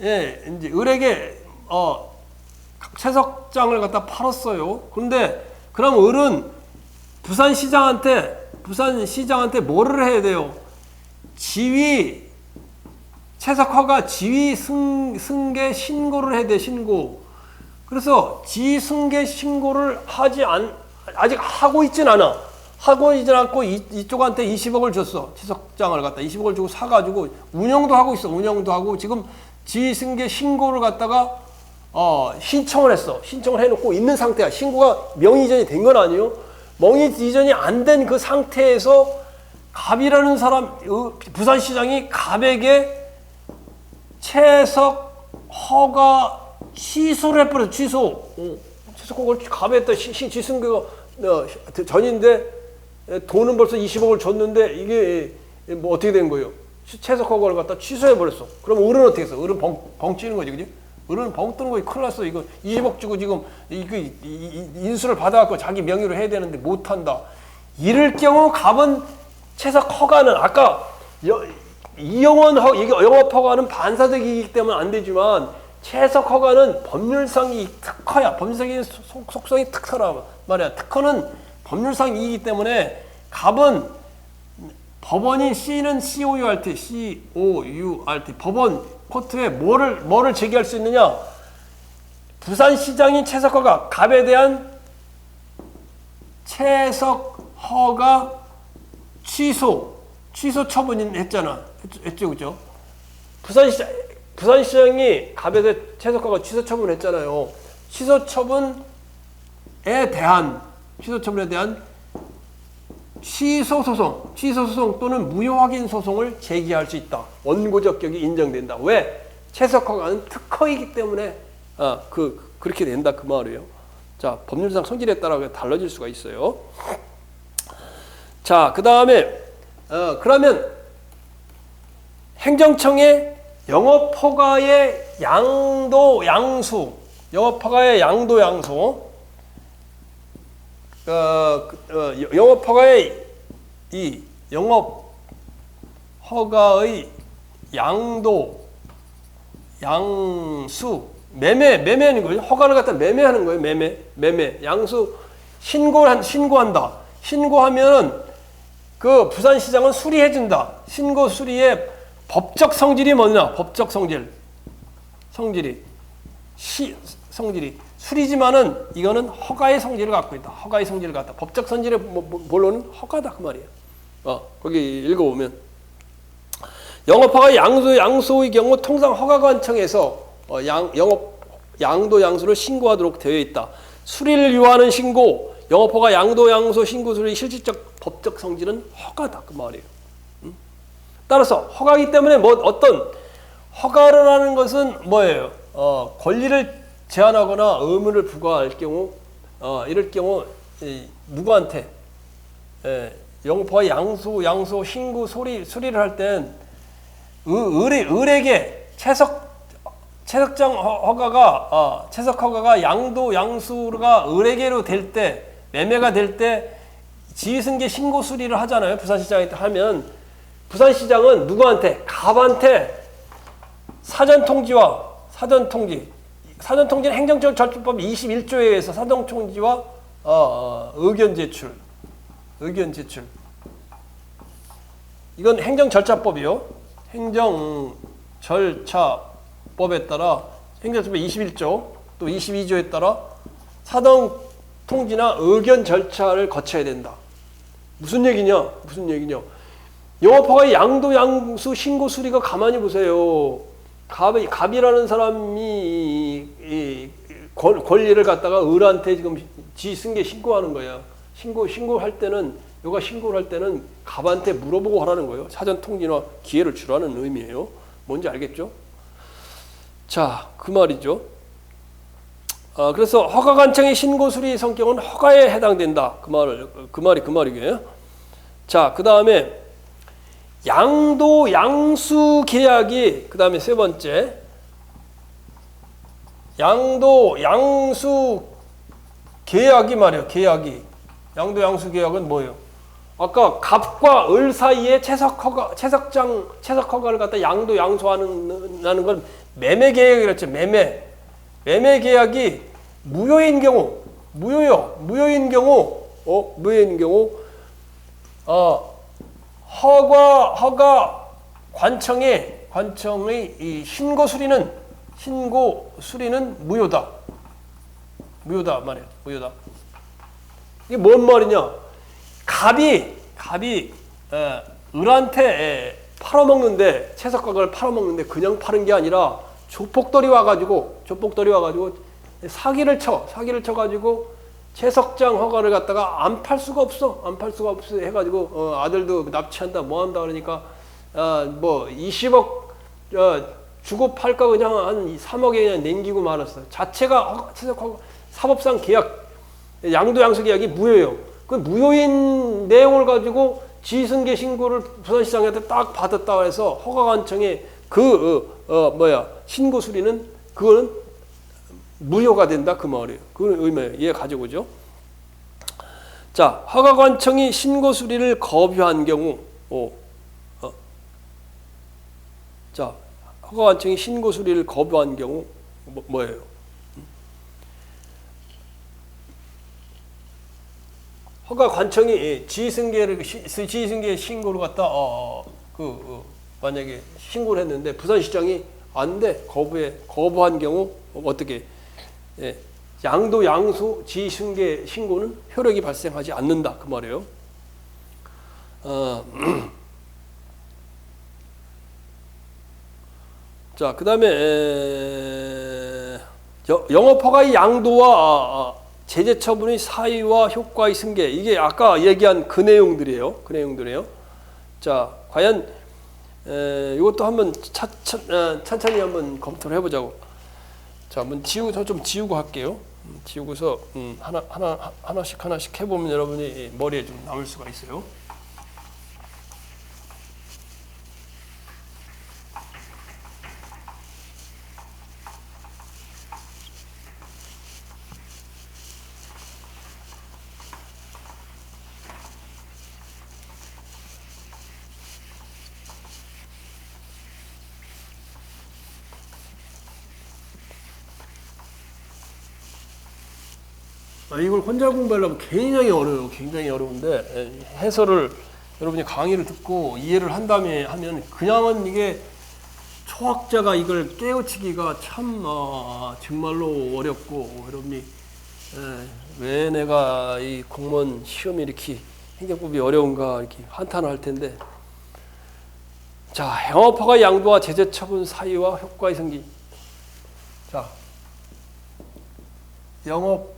예, 이제 을에게, 채석장을 갖다 팔았어요. 그런데, 그럼 을은 부산시장한테 뭐를 해야 돼요? 채석허가 지위 승계 신고를 해야 돼, 신고. 그래서 지위 승계 신고를 아직 하고 있진 않아. 하고 있진 않고 이쪽한테 20억을 줬어. 채석장을 갖다 20억을 주고 사가지고 운영도 하고 있어. 운영도 하고 지금 지위 승계 신고를 갖다가 신청을 했어. 신청을 해놓고 있는 상태야. 신고가 명의 이전이 된 건 아니에요. 명의 이전이 안 된 그 상태에서 갑이라는 사람, 부산시장이 갑에게 채석 허가 취소를 해버렸어. 채석 허가를 갑에다 지승계가 전인데 돈은 벌써 20억을 줬는데 이게 뭐 어떻게 된 거예요? 채석 허가를 갖다 취소해버렸어. 그럼 을은 어떻게 했어? 을은 벙찌는 거지, 그지? 을은 벙 뜨는 거지. 큰일 났어. 이거 20억 주고 지금 인수를 받아갖고 자기 명의로 해야 되는데 못한다. 이럴 경우 갑은 채석 허가는 아까 영업 허가는 반사적 이익이기 때문에 안 되지만 채석 허가는 법률상 이익 특허야. 법률상 이익 속성이 특허라 말이야. 특허는 법률상 이익이기 때문에 갑은 법원인 C는 COURT 법원 코트에 뭐를 제기할 수 있느냐? 부산시장이 채석 허가 갑에 대한 채석 허가 취소 처분을 했잖아. 했죠, 그죠? 부산시장이 갑에 대해 채석 허가 취소 처분을 했잖아요. 취소 처분에 대한 취소 소송 또는 무효 확인 소송을 제기할 수 있다. 원고적 격이 인정된다. 왜? 채석 허가는 특허이기 때문에 그렇게 된다 그 말이에요. 자, 법률상 성질에 따라 달라질 수가 있어요. 자, 그 다음에 그러면 행정청의 영업허가의 양도 양수 영업허가의 양도 양수 매매하는 거예요. 허가를 갖다 매매하는 거예요. 매매 양수 신고한다. 신고하면은 그 부산시장은 수리해준다. 신고 수리의 법적 성질이 뭐냐? 법적 성질이 수리지만은 이거는 허가의 성질을 갖고 있다. 허가의 성질을 갖다. 법적 성질의 본론은 허가다 그 말이에요. 거기 읽어보면 영업허가 양수의 경우 통상 허가관청에서 양도 양수를 신고하도록 되어 있다. 수리를 요하는 신고, 영업허가 양도 양수 신고 수리 실질적 법적 성질은 허가다 그 말이에요. 따라서 허가이기 때문에 어떤 허가를 하는 것은 뭐예요? 권리를 제한하거나 의무를 부과할 경우 이럴 경우 누구한테 영업허가 양수 신고 수리를 할 땐 을에게 채석장 허가가 양도 양수가 을에게로 될 때 매매가 될 때 지휘승계 신고 수리를 하잖아요. 부산시장에 하면 부산시장은 누구한테? 갑한테 사전통지는 행정절차법 21조에 의해서 사전통지와 의견 제출. 이건 행정절차법이요. 행정절차법에 따라 행정절차법 21조 또 22조에 따라 사전통지나 의견 절차를 거쳐야 된다. 무슨 얘기냐? 영업허가의 양도 양수 신고 수리가 가만히 보세요. 갑이라는 사람이 이 권리를 갖다가 을한테 지금 지승계 신고하는 거야. 신고할 때는 신고를 할 때는 갑한테 물어보고 하라는 거예요. 사전 통지나 기회를 주라는 의미예요. 뭔지 알겠죠? 자, 그 말이죠. 그래서 허가관청의 신고 수리 성격은 허가에 해당된다. 그 말이에요. 자, 그 다음에 양도 양수 계약이 그 다음에 세 번째 양도 양수 계약이 말이에요. 양도 양수 계약은 뭐예요? 아까 갑과 을 사이에 채석 허가를 갖다 양도 양수하는 건 매매 계약이랬죠. 매매 계약이 무효인 경우 허가 관청의 이 신고 수리는 무효다 말이에요. 이게 뭔 말이냐? 갑이 을한테 팔아먹는데 채석가를 팔아먹는데 그냥 파는 게 아니라 조폭들이 와가지고 사기를 쳐가지고 채석장 허가를 갖다가 안 팔 수가 없어 해가지고 아들도 납치한다 뭐한다 그러니까 뭐 20억 주고 팔까 그냥 한 3억에 그냥 남기고 말았어. 자체가 채석 사법상 계약 양도 양수 계약이 무효예요. 그 무효인 내용을 가지고 지승계 신고를 부산시장한테 딱 받았다 해서 허가관청에 신고 수리는 그거는 무효가 된다 그 말이에요. 그 의미예요. 이해 가지고죠. 자, 허가관청이 신고 수리를 거부한 경우, 자, 허가관청이 신고 수리를 거부한 경우 뭐예요? 허가관청이 지승계 신고를 갖다 만약에 신고를 했는데 부산시장이 안 돼 거부한 경우 어떻게? 예, 양도 양수 지승계 신고는 효력이 발생하지 않는다 그 말이에요. 자, 그다음에 영업허가의 양도와 제재 처분의 사유와 효과의 승계, 이게 아까 얘기한 그 내용들이에요. 자, 과연 이것도 한번 천천히 한번 검토를 해보자고. 자, 한번 좀 지우고 할게요. 지우고서 하나씩 해보면 여러분이 머리에 좀 남을 수가 있어요. 이걸 혼자 공부하려면 굉장히 어려운데 해설을 여러분이 강의를 듣고 이해를 한 다음에 하면 그냥은 이게 초학자가 이걸 깨우치기가 참 정말로 어렵고 여러분이 왜 내가 이 공무원 시험이 이렇게 행정법이 어려운가 이렇게 한탄을 할 텐데, 자, 영업허가 양도와 제재 처분 사유와 효과의 승계. 자, 영업허가의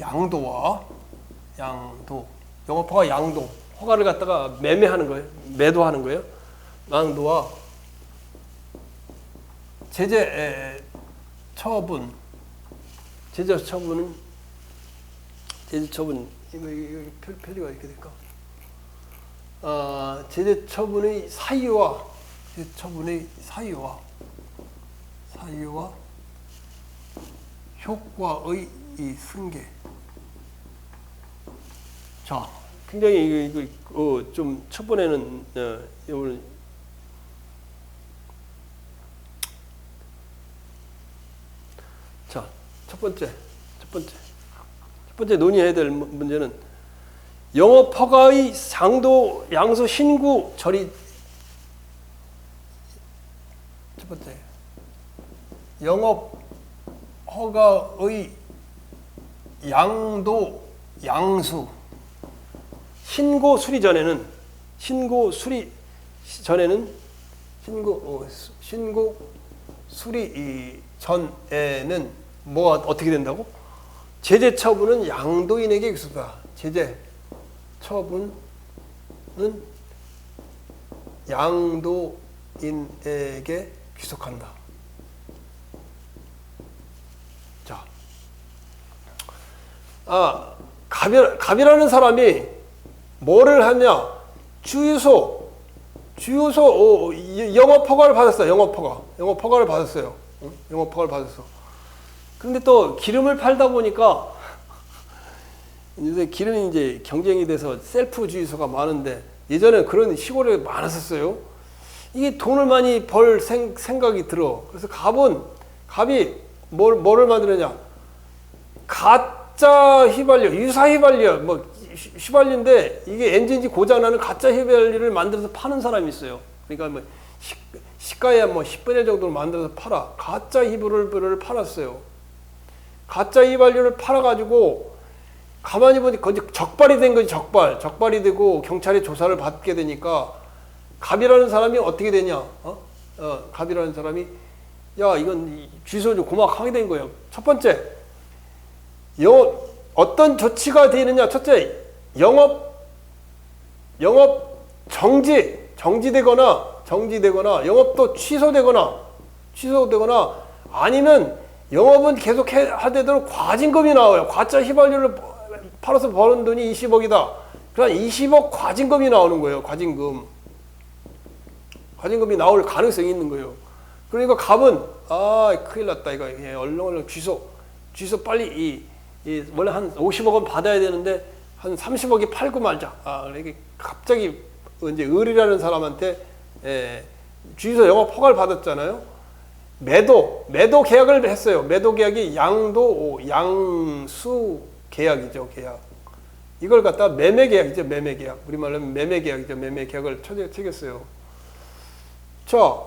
양도, 영업허가 양도, 허가를 갖다가 매매하는 거예요. 매도하는 거예요. 양도와 제재 처분, 이거 표리가 이렇게 될까? 제재 처분의 사유와 효과의 이 승계. 자, 굉장히 이거 좀 첫 번에는 오늘 자, 첫 번째 논의해야 될 문제는 영업 허가의 상도 양수 신고 절이. 첫 번째, 영업 허가의 양도 양수 신고 수리 전에는 신고 수리 전에는 뭐가 어떻게 된다고? 제재 처분은 양도인에게 기소다. 제재 처분은 양도인에게 귀속한다. 자, 갑이라는 사람이 뭐를 하냐? 주유소 영업 허가를 받았어. 영업 허가를 받았어요. 영업 허가를 받았어. 그런데 또 기름을 팔다 보니까 요새 기름이 이제 경쟁이 돼서 셀프 주유소가 많은데 예전에 그런 시골에 많았었어요. 이게 돈을 많이 벌 생각이 들어. 그래서 갑이 뭐를 만드느냐? 가짜 휘발유, 유사 휘발유, 뭐 휘발유인데 이게 엔진이 고장나는 가짜 휘발유를 만들어서 파는 사람이 있어요. 그러니까 뭐 시가에 뭐 10분의 1 정도로 만들어서 팔아. 가짜 휘발유를 팔았어요. 가짜 휘발유를 팔아가지고 가만히 보니까 적발이 된 거지. 적발이 되고 경찰이 조사를 받게 되니까 갑이라는 사람이 어떻게 되냐? 갑이라는 사람이 야 이건 주유소 좀 고막하게 된 거예요. 첫 번째, 어떤 조치가 되느냐? 첫째, 영업 정지되거나 영업도 취소되거나 아니면 영업은 계속 하되도록 과징금이 나와요. 가짜 휘발유를 팔아서 버는 돈이 20억이다. 그럼 20억 과징금이 나오는 거예요. 과징금이 나올 가능성이 있는 거예요. 그러니까 갑은 큰일 났다 이거. 얼른 취소 빨리 원래 한 50억 원 받아야 되는데 한 30억이 팔고 말자. 이게 갑자기 이제 을이라는 사람한테 주유소 영업 허가를 받았잖아요. 매도 계약을 했어요. 매도 계약이 양수 계약이죠. 계약. 이걸 갖다 매매 계약이죠. 매매 계약. 우리말로 하면 매매 계약이죠. 매매 계약을 체결했어요. 자,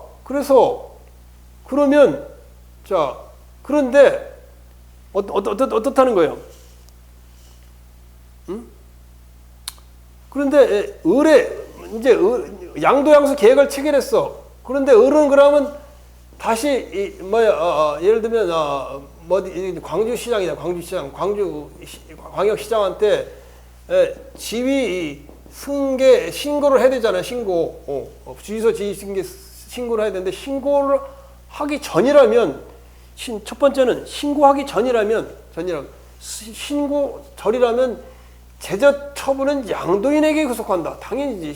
그런데 어떻다는 거예요? 응? 그런데 이제 양도양수 계획을 체결했어. 그런데 을은 그러면 다시 예를 들면 광주시장이다. 광역시장한테 지위 승계 신고를 해야 되잖아요. 주유소 지위 승계 신고를 해야 되는데 신고를 하기 전이라면 첫 번째는 신고하기 전이라면 제재 처분은 양도인에게 구속한다. 당연히지.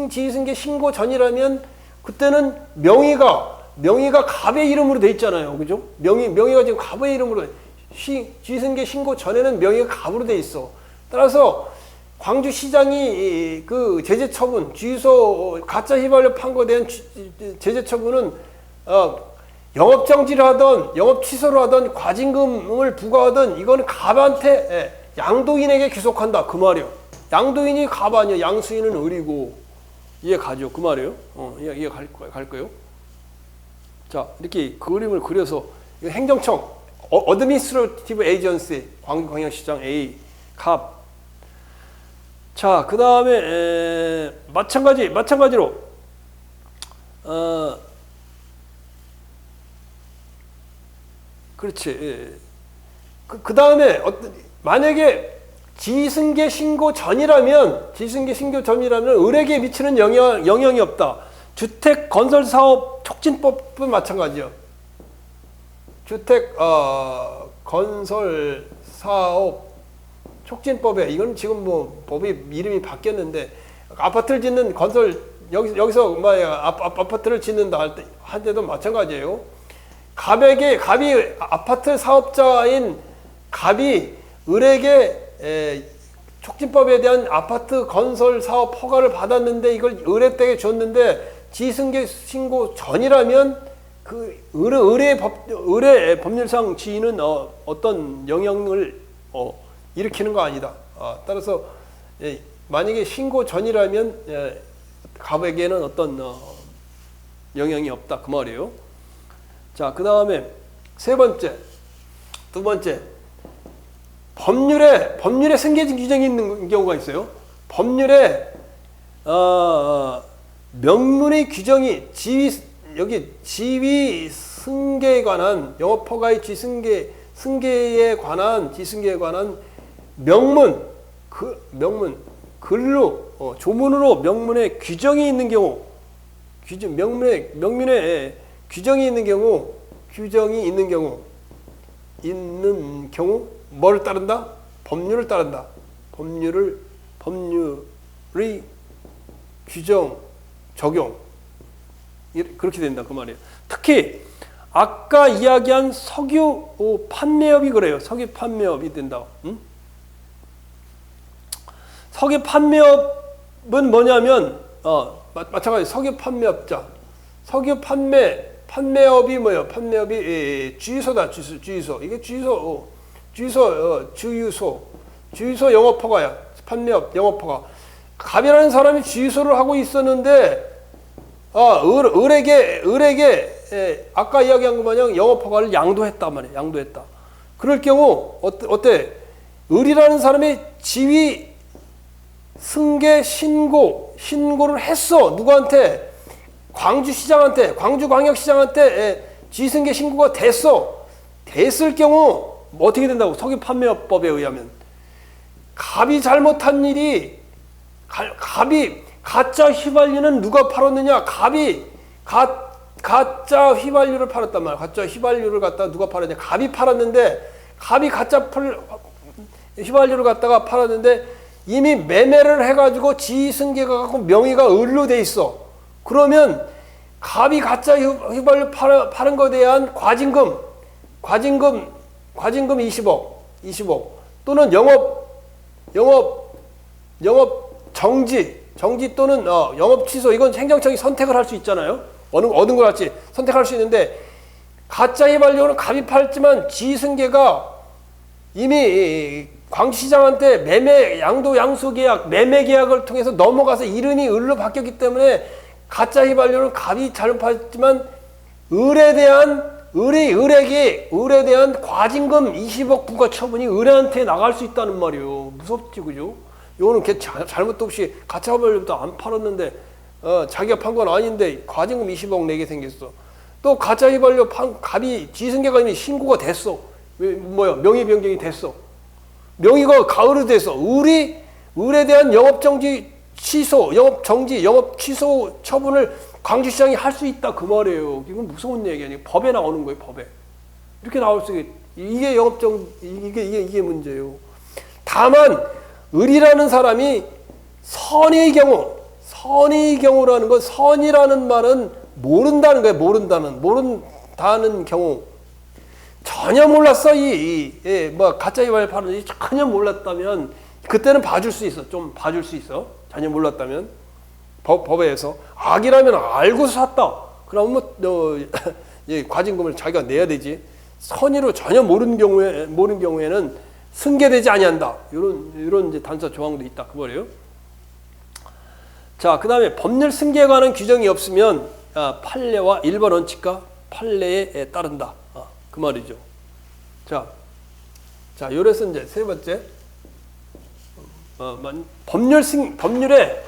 지휘승계 신고 전이라면 그때는 명의가 갑의 이름으로 돼 있잖아요. 그죠? 명의가 지금 갑의 이름으로 지휘승계 신고 전에는 명의가 갑으로 돼 있어. 따라서 광주시장이 그 제재 처분, 주유소 가짜 휘발유 판거에 대한 제재 처분은 영업 정지를 하던 영업 취소를 하던 과징금을 부과하던 이거는 갑한테 양도인에게 귀속한다 그 말이요. 양도인이 갑 아니야. 양수인은 을이고. 이해 가죠? 그 말이에요. 이해 갈 거예요. 자, 이렇게 그림을 그려서 행정청 Administrative Agency 광주광역시장 A 갑. 자, 그 다음에 마찬가지로 그렇지. 그 다음에 만약에 지승계 신고 전이라면 을에게 미치는 영향이 없다. 주택 건설 사업 촉진법은 마찬가지요. 주택 건설 사업 촉진법에 이건 지금 뭐 법이 이름이 바뀌었는데 아파트를 짓는 여기서 아파트를 짓는다 할 때도 마찬가지예요. 갑이 아파트 사업자인 갑이 을에게 촉진법에 대한 아파트 건설 사업 허가를 받았는데 이걸 의뢰댁에 줬는데 지승계 신고 전이라면 그 의뢰 법률상 지위는 어떤 영향을 일으키는 거 아니다. 따라서 만약에 신고 전이라면 갑에게는 어떤 영향이 없다 그 말이에요. 자, 그 다음에 두 번째 법률에 승계진 규정이 있는 경우가 있어요. 법률에 명문의 규정이 지위 승계에 관한 영업허가의 승계에 관한 명문 글로 조문으로 명문에 규정이 있는 경우 명문에 규정이 있는 경우 뭐를 따른다? 법률을 따른다. 법률의 규정 적용 그렇게 된다 그 말이에요. 특히 아까 이야기한 석유 판매업이 그래요. 석유 판매업이 된다. 응? 석유 판매업은 뭐냐면 마찬가지 석유 판매업자 석유 판매업이 뭐예요? 판매업이 주유소다. 주유소 이게 주유소 영업허가야. 판매업 영업허가. 갑이라는 사람이 주유소를 하고 있었는데 을에게 아까 이야기한 것 마냥 영업허가를 양도했단 말이에요. 양도했다. 그럴 경우 어때? 을이라는 사람이 지위 승계 신고를 했어. 누구한테? 광주광역시장한테 지승계 신고가 됐을 경우 어떻게 된다고? 석유 판매업법에 의하면 갑이 잘못한 일이 갑이 가짜 휘발유는 누가 팔았느냐? 갑이 가짜 휘발유를 팔았단 말이야. 가짜 휘발유를 갖다 누가 팔았냐? 갑이 팔았는데 갑이 가짜 휘발유를 갖다가 팔았는데 이미 매매를 해가지고 지승계가 갖고 명의가 을로 돼 있어. 그러면 갑이 가짜 휘발유 파는 것에 대한 과징금 20억 또는 영업 정지 또는 영업 취소 이건 행정청이 선택을 할 수 있잖아요. 얻은 걸 할지 선택할 수 있는데 가짜 휘발유는 갑이 팔지만 지승계가 이미 광주시장한테 매매 양수 계약 매매 계약을 통해서 넘어가서 이름이 을로 바뀌었기 때문에 가짜 휘발유는 갑이 잘못 팔지만 을에 대한 과징금 20억 부과 처분이 을한테 나갈 수 있다는 말이에요. 무섭지 그죠? 이거는 걔 잘못도 없이 가짜 휘발유도 안 팔았는데 자기가 판 건 아닌데 과징금 20억 내게 생겼어. 또 가짜 휘발유 갑이 지승계가 이미 신고가 됐어. 명의 변경이 됐어. 명의가 가을로 됐어. 을에 대한 영업 취소 처분을 광주시장이 할 수 있다 그 말이에요. 이건 무서운 얘기 아니에요. 법에 나오는 거예요. 법에 이렇게 나올 수 있게 이게 이게 문제예요. 다만 을이라는 사람이 선의 경우라는 건 선이라는 말은 모른다는 거예요. 모른다는 경우 전혀 몰랐어. 가짜 휘발유 파는지 전혀 몰랐다면 그때는 봐줄 수 있어. 좀 봐줄 수 있어. 전혀 몰랐다면 법에서 악이라면 알고 샀다. 그러면 과징금을 자기가 내야 되지. 선의로 전혀 모르는 경우에는 승계되지 아니한다. 이런 이제 단서 조항도 있다 그 말이에요. 자, 그다음에 법률 승계에 관한 규정이 없으면 판례와 일반 원칙과 판례에 따른다. 그 말이죠. 자, 요래서 이제 세 번째 법률의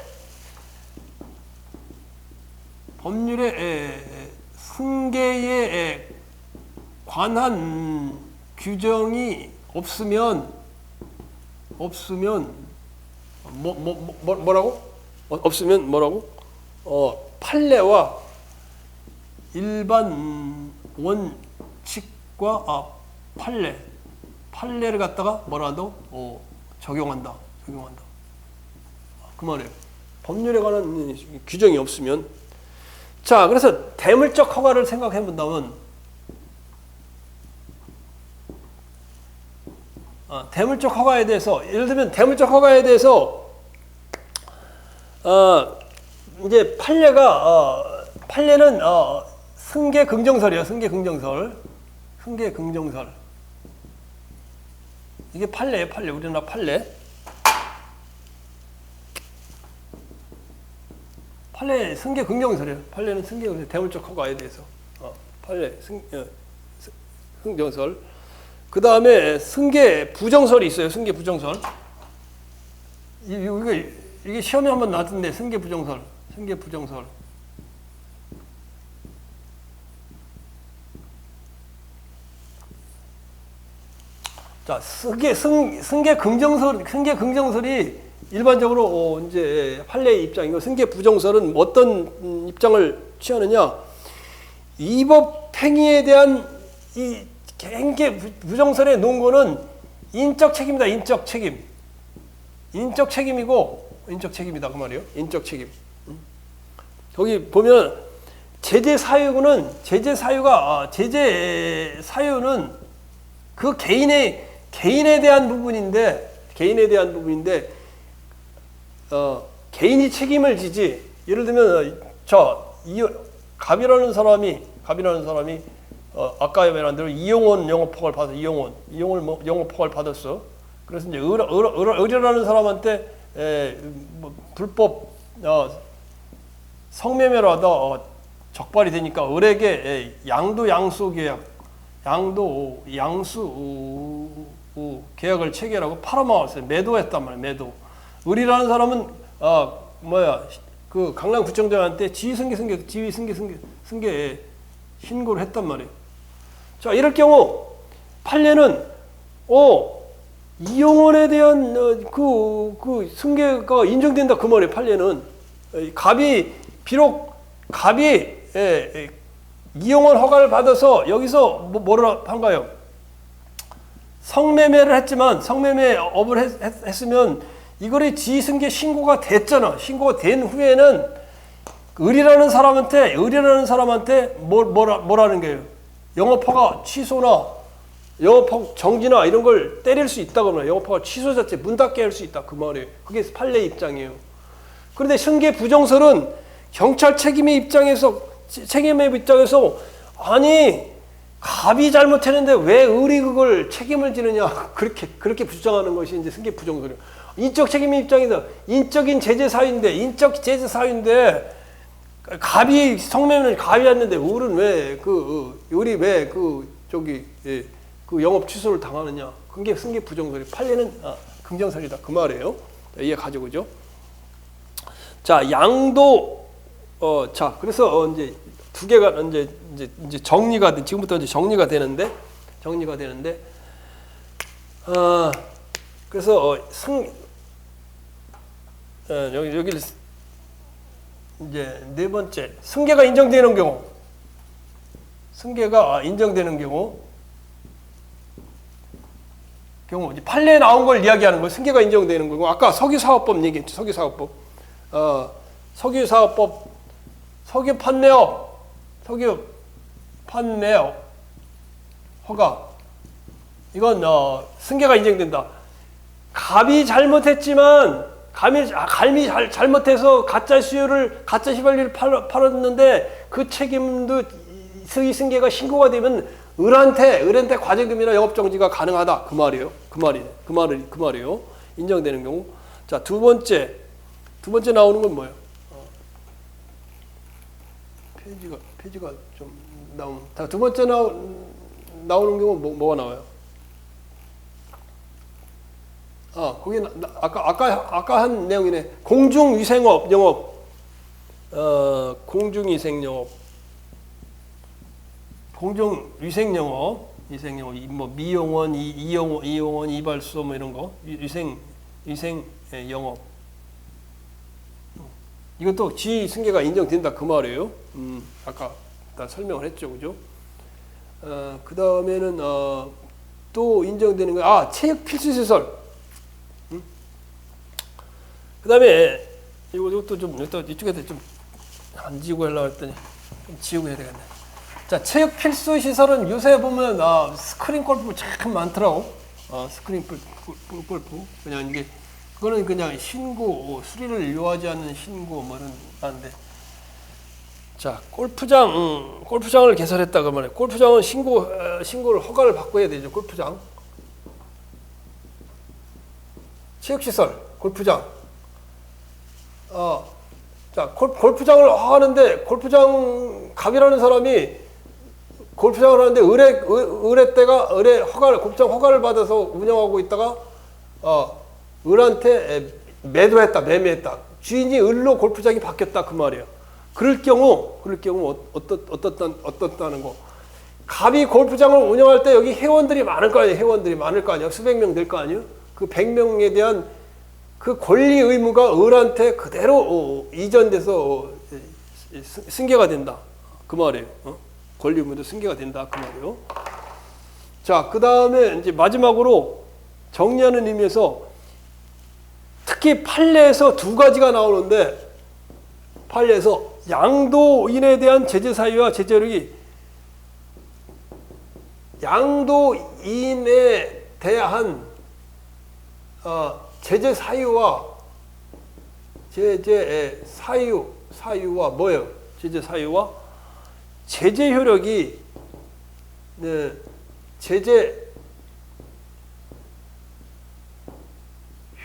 승계에 관한 규정이 없으면 뭐라고? 없으면 뭐라고? 판례와 일반 원칙과 판례를 갖다가 뭐라 한다고? 적용한다. 그 말이에요. 법률에 관한 규정이 없으면. 자, 그래서 대물적 허가를 생각해 본다면 대물적 허가에 대해서 예를 들면 대물적 허가에 대해서 이제 판례는 승계 긍정설이에요. 승계 긍정설. 이게 판례예요. 판례. 우리나라 판례. 판례 승계 긍정설이에요. 판례는 승계 긍정 대물적 허가에 대해서. 판례 긍정설. 그 다음에 승계 부정설이 있어요. 승계 부정설. 이게 시험에 한번 나왔던데 승계 부정설. 자, 승계 긍정설이 일반적으로 이제 판례의 입장이고 승계 부정설은 어떤 입장을 취하느냐? 이 법 행위에 대한 이 행계 부정설의 논거는 인적 책임이다. 인적 책임이다 그 말이에요. 인적 책임. 거기 보면 제재 사유는 그 개인에 대한 부분인데 개인이 책임을 지지. 예를 들면 갑이라는 사람이 아까 말한 대로 이용원 영업허가를 받아. 이용원 영업허가를 받았어. 그래서 이제 을이라는 사람한테 불법 성매매를 하다 적발이 되니까 을에게 양수 계약을 체결하고 팔아먹었어요. 매도했단 말이에요. 매도. 을이라는 사람은 그 강남구청장한테 지위승계 신고를 했단 말이에요. 자, 이럴 경우 판례는 이용원에 대한 그 승계가 인정된다 그 말이에요. 판례는 비록 갑이 이용원 허가를 받아서 여기서 뭐라 한가요? 성매매를 했지만 성매매업을 했으면 이거를 지승계 신고가 됐잖아. 신고가 된 후에는 을이라는 사람한테 뭐라는 거예요? 영업허가 취소나 영업허가 정지나 이런 걸 때릴 수 있다고 말해요. 영업허가 취소 자체 문 닫게 할 수 있다 그 말이에요. 그게 판례 입장이에요. 그런데 승계 부정설은 경찰 책임의 입장에서 아니 갑이 잘못했는데 왜 을이 그걸 책임을 지느냐 그렇게 주장하는 것이 이제 승계 부정설이에요. 인적 책임의 입장에서 인적 제재 사유인데 갑이 성매매를 갑이 했는데 을은 왜 그 영업 취소를 당하느냐? 그게 승계 부정설이. 판례는 긍정설이다 그 말이에요. 이해 가지고죠. 자, 양도 그래서 이제 두 개가 이제 정리가 지금부터 이제 정리가 되는데 그래서 여기 이제 네 번째 승계가 인정되는 경우 이제 판례에 나온 걸 이야기하는 거예요. 승계가 인정되는 거고 아까 석유사업법 얘기했죠. 석유사업법 석유 판매업 허가 이건 승계가 인정된다. 갑이 잘못해서 가짜 휘발유를 팔았는데 그 책임도 승계가 신고가 되면 을한테 과징금이나 영업정지가 가능하다 그 말이에요. 그 말이에요. 인정되는 경우. 자, 두 번째 나오는 건 뭐예요? 페이지가 좀 나오는. 두 번째 나오는 경우 뭐가 나와요? 거기 아까 한 내용이네. 공중위생업 영업. 뭐 미용원, 이용원, 이발소 뭐 이런 거. 위생 영업. 이것도 지승계가 인정된다 그 말이에요. 아까 다 설명을 했죠, 그죠? 그 다음에는 또 인정되는 거, 체육 필수 시설. 그 다음에 이것도 좀 이쪽에서 좀 안 지우고 하려고 했더니 좀 지우고 해야 되겠네. 자, 체육 필수 시설은 요새 보면 스크린 골프 참 많더라고. 스크린 골프. 그냥 이게 그거는 그냥 신고 수리를 요하지 않는 신고 뭐는 안데. 자, 골프장을 개설했다 그 말이에요. 골프장은 신고를 허가를 받고 해야 되죠. 골프장. 체육시설, 골프장. 자, 골프장을 하는데 골프장 갑이라는 사람이 골프장을 하는데 골프장 허가를 받아서 운영하고 있다가 을한테 매매했다. 주인이 을로 골프장이 바뀌었다 그 말이에요. 그럴 경우 어떻다는 거. 갑이 골프장을 운영할 때 여기 회원들이 많을 거 아니에요. 수백 명 될 거 아니에요. 그 100명에 대한 그 권리 의무가 을한테 그대로 이전돼서 승계가 된다 그 말이에요. 권리 의무도 승계가 된다 그 말이에요. 자, 그 다음에 이제 마지막으로 정리하는 의미에서 특히 판례에서 두 가지가 나오는데, 판례에서 양도인에 대한 제재 사유와 제재력이 양도인에 대한 제재 사유와 뭐예요? 제재 사유와 제재 효력이 제재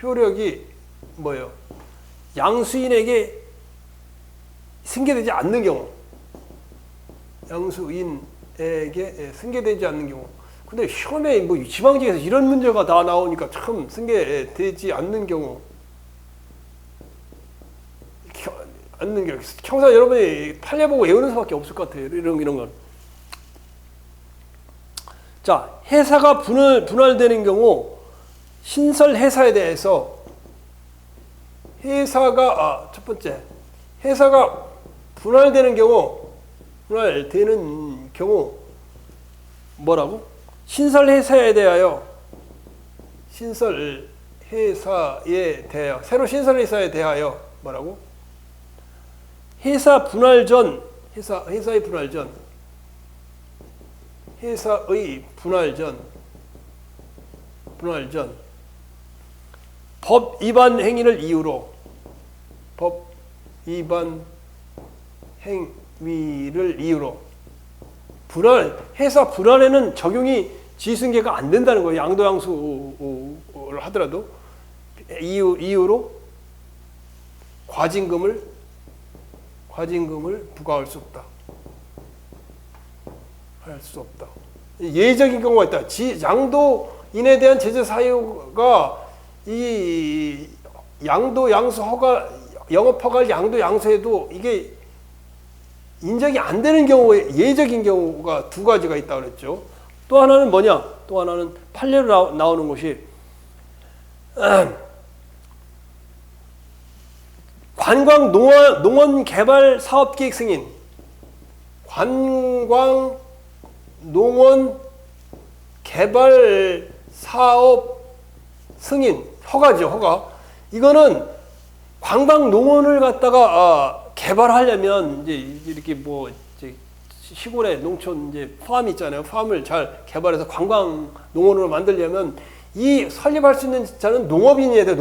효력이 뭐예요? 양수인에게 승계되지 않는 경우, 양수인에게 승계되지 않는 경우. 근데 시험에 뭐 지방직에서 이런 문제가 다 나오니까 참 승계되지 않는 경우, 청사 여러분이 판례 보고 외우는 수밖에 없을 것 같아요. 이런 건. 자, 회사가 분할되는 경우 신설 회사에 대해서 첫 번째, 회사가 분할되는 경우 뭐라고? 신설 회사에 대하여 새로 신설 회사에 대하여 뭐라고? 회사의 분할 전 법 위반 행위를 이유로 회사 분할에는 적용이 지승계가 안 된다는 거예요. 양도양수를 하더라도 이유로 과징금을 부과할 수 없다. 예외적인 경우가 있다. 양도인에 대한 제재 사유가 이 양수 허가, 영업 허가를 양도 양수해도 이게 인정이 안 되는 경우에 예외적인 경우가 두 가지가 있다고 그랬죠. 또 하나는 뭐냐? 또 하나는 판례로 나오는 것이 관광 농원 개발 사업 계획 승인, 관광 농원 개발 사업 승인, 허가죠, 허가. 이거는 관광 농원을 갖다가 개발하려면 이제 이렇게 뭐 이제 시골에 농촌 이제 팜 있잖아요. 팜을 잘 개발해서 관광 농원으로 만들려면 이 설립할 수 있는 자는 농업인이어야 돼요.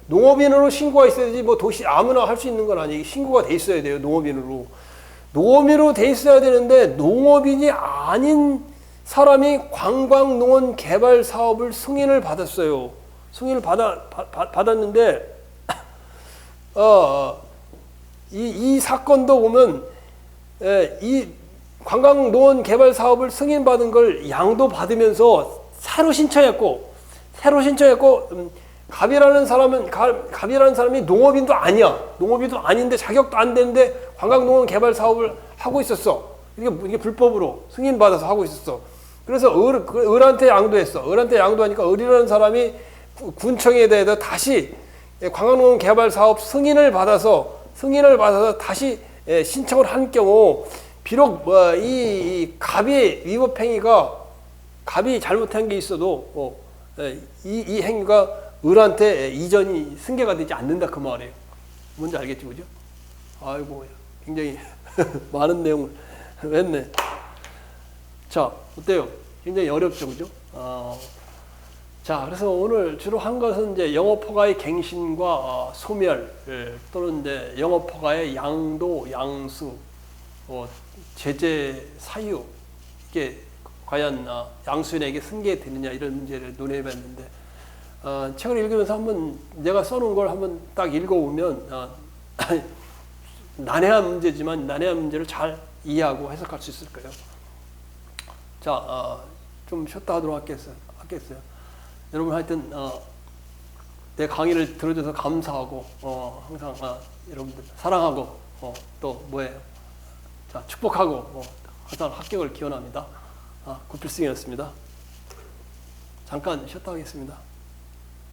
농업인으로 신고가 있어야지 뭐 도시 아무나 할 수 있는 건 아니에요. 신고가 돼 있어야 돼요. 농업인으로 돼 있어야 되는데 농업인이 아닌 사람이 관광 농원 개발 사업을 승인을 받았어요. 승인을 받았는데 이 사건도 보면 이 관광농원 개발 사업을 승인받은 걸 양도받으면서 새로 신청했고 갑이라는 사람이 농업인도 아닌데 자격도 안 되는데 관광농원 개발 사업을 하고 있었어. 이게 불법으로 승인받아서 하고 있었어. 그래서 을한테 양도했어. 을한테 양도하니까 을이라는 사람이 군청에 대해서 다시 관광농원 개발 사업 승인을 받아서 다시 신청을 한 경우, 비록 이 갑의 위법 행위가 갑이 잘못한 게 있어도 이 행위가 을한테 이전이 승계가 되지 않는다 그 말이에요. 뭔지 알겠지, 그죠? 아이고, 굉장히 많은 내용을 했네. 자, 어때요? 굉장히 어렵죠, 그죠? 자, 그래서 오늘 주로 한 것은 이제 영어포가의 갱신과 소멸, 또는 이제 영어포가의 양도, 양수, 제재, 사유, 이게 과연 양수인에게 승계되느냐 이런 문제를 논해봤는데, 책을 읽으면서 한번 내가 써놓은 걸 한번 딱 읽어보면 난해한 문제지만 난해한 문제를 잘 이해하고 해석할 수 있을 거예요. 자, 좀 쉬었다 하도록 하겠어요. 여러분 하여튼 내 강의를 들어줘서 감사하고 항상 여러분들 사랑하고 또 뭐예요? 자, 축복하고 항상 합격을 기원합니다. 구필승이었습니다. 잠깐 쉬었다 하겠습니다.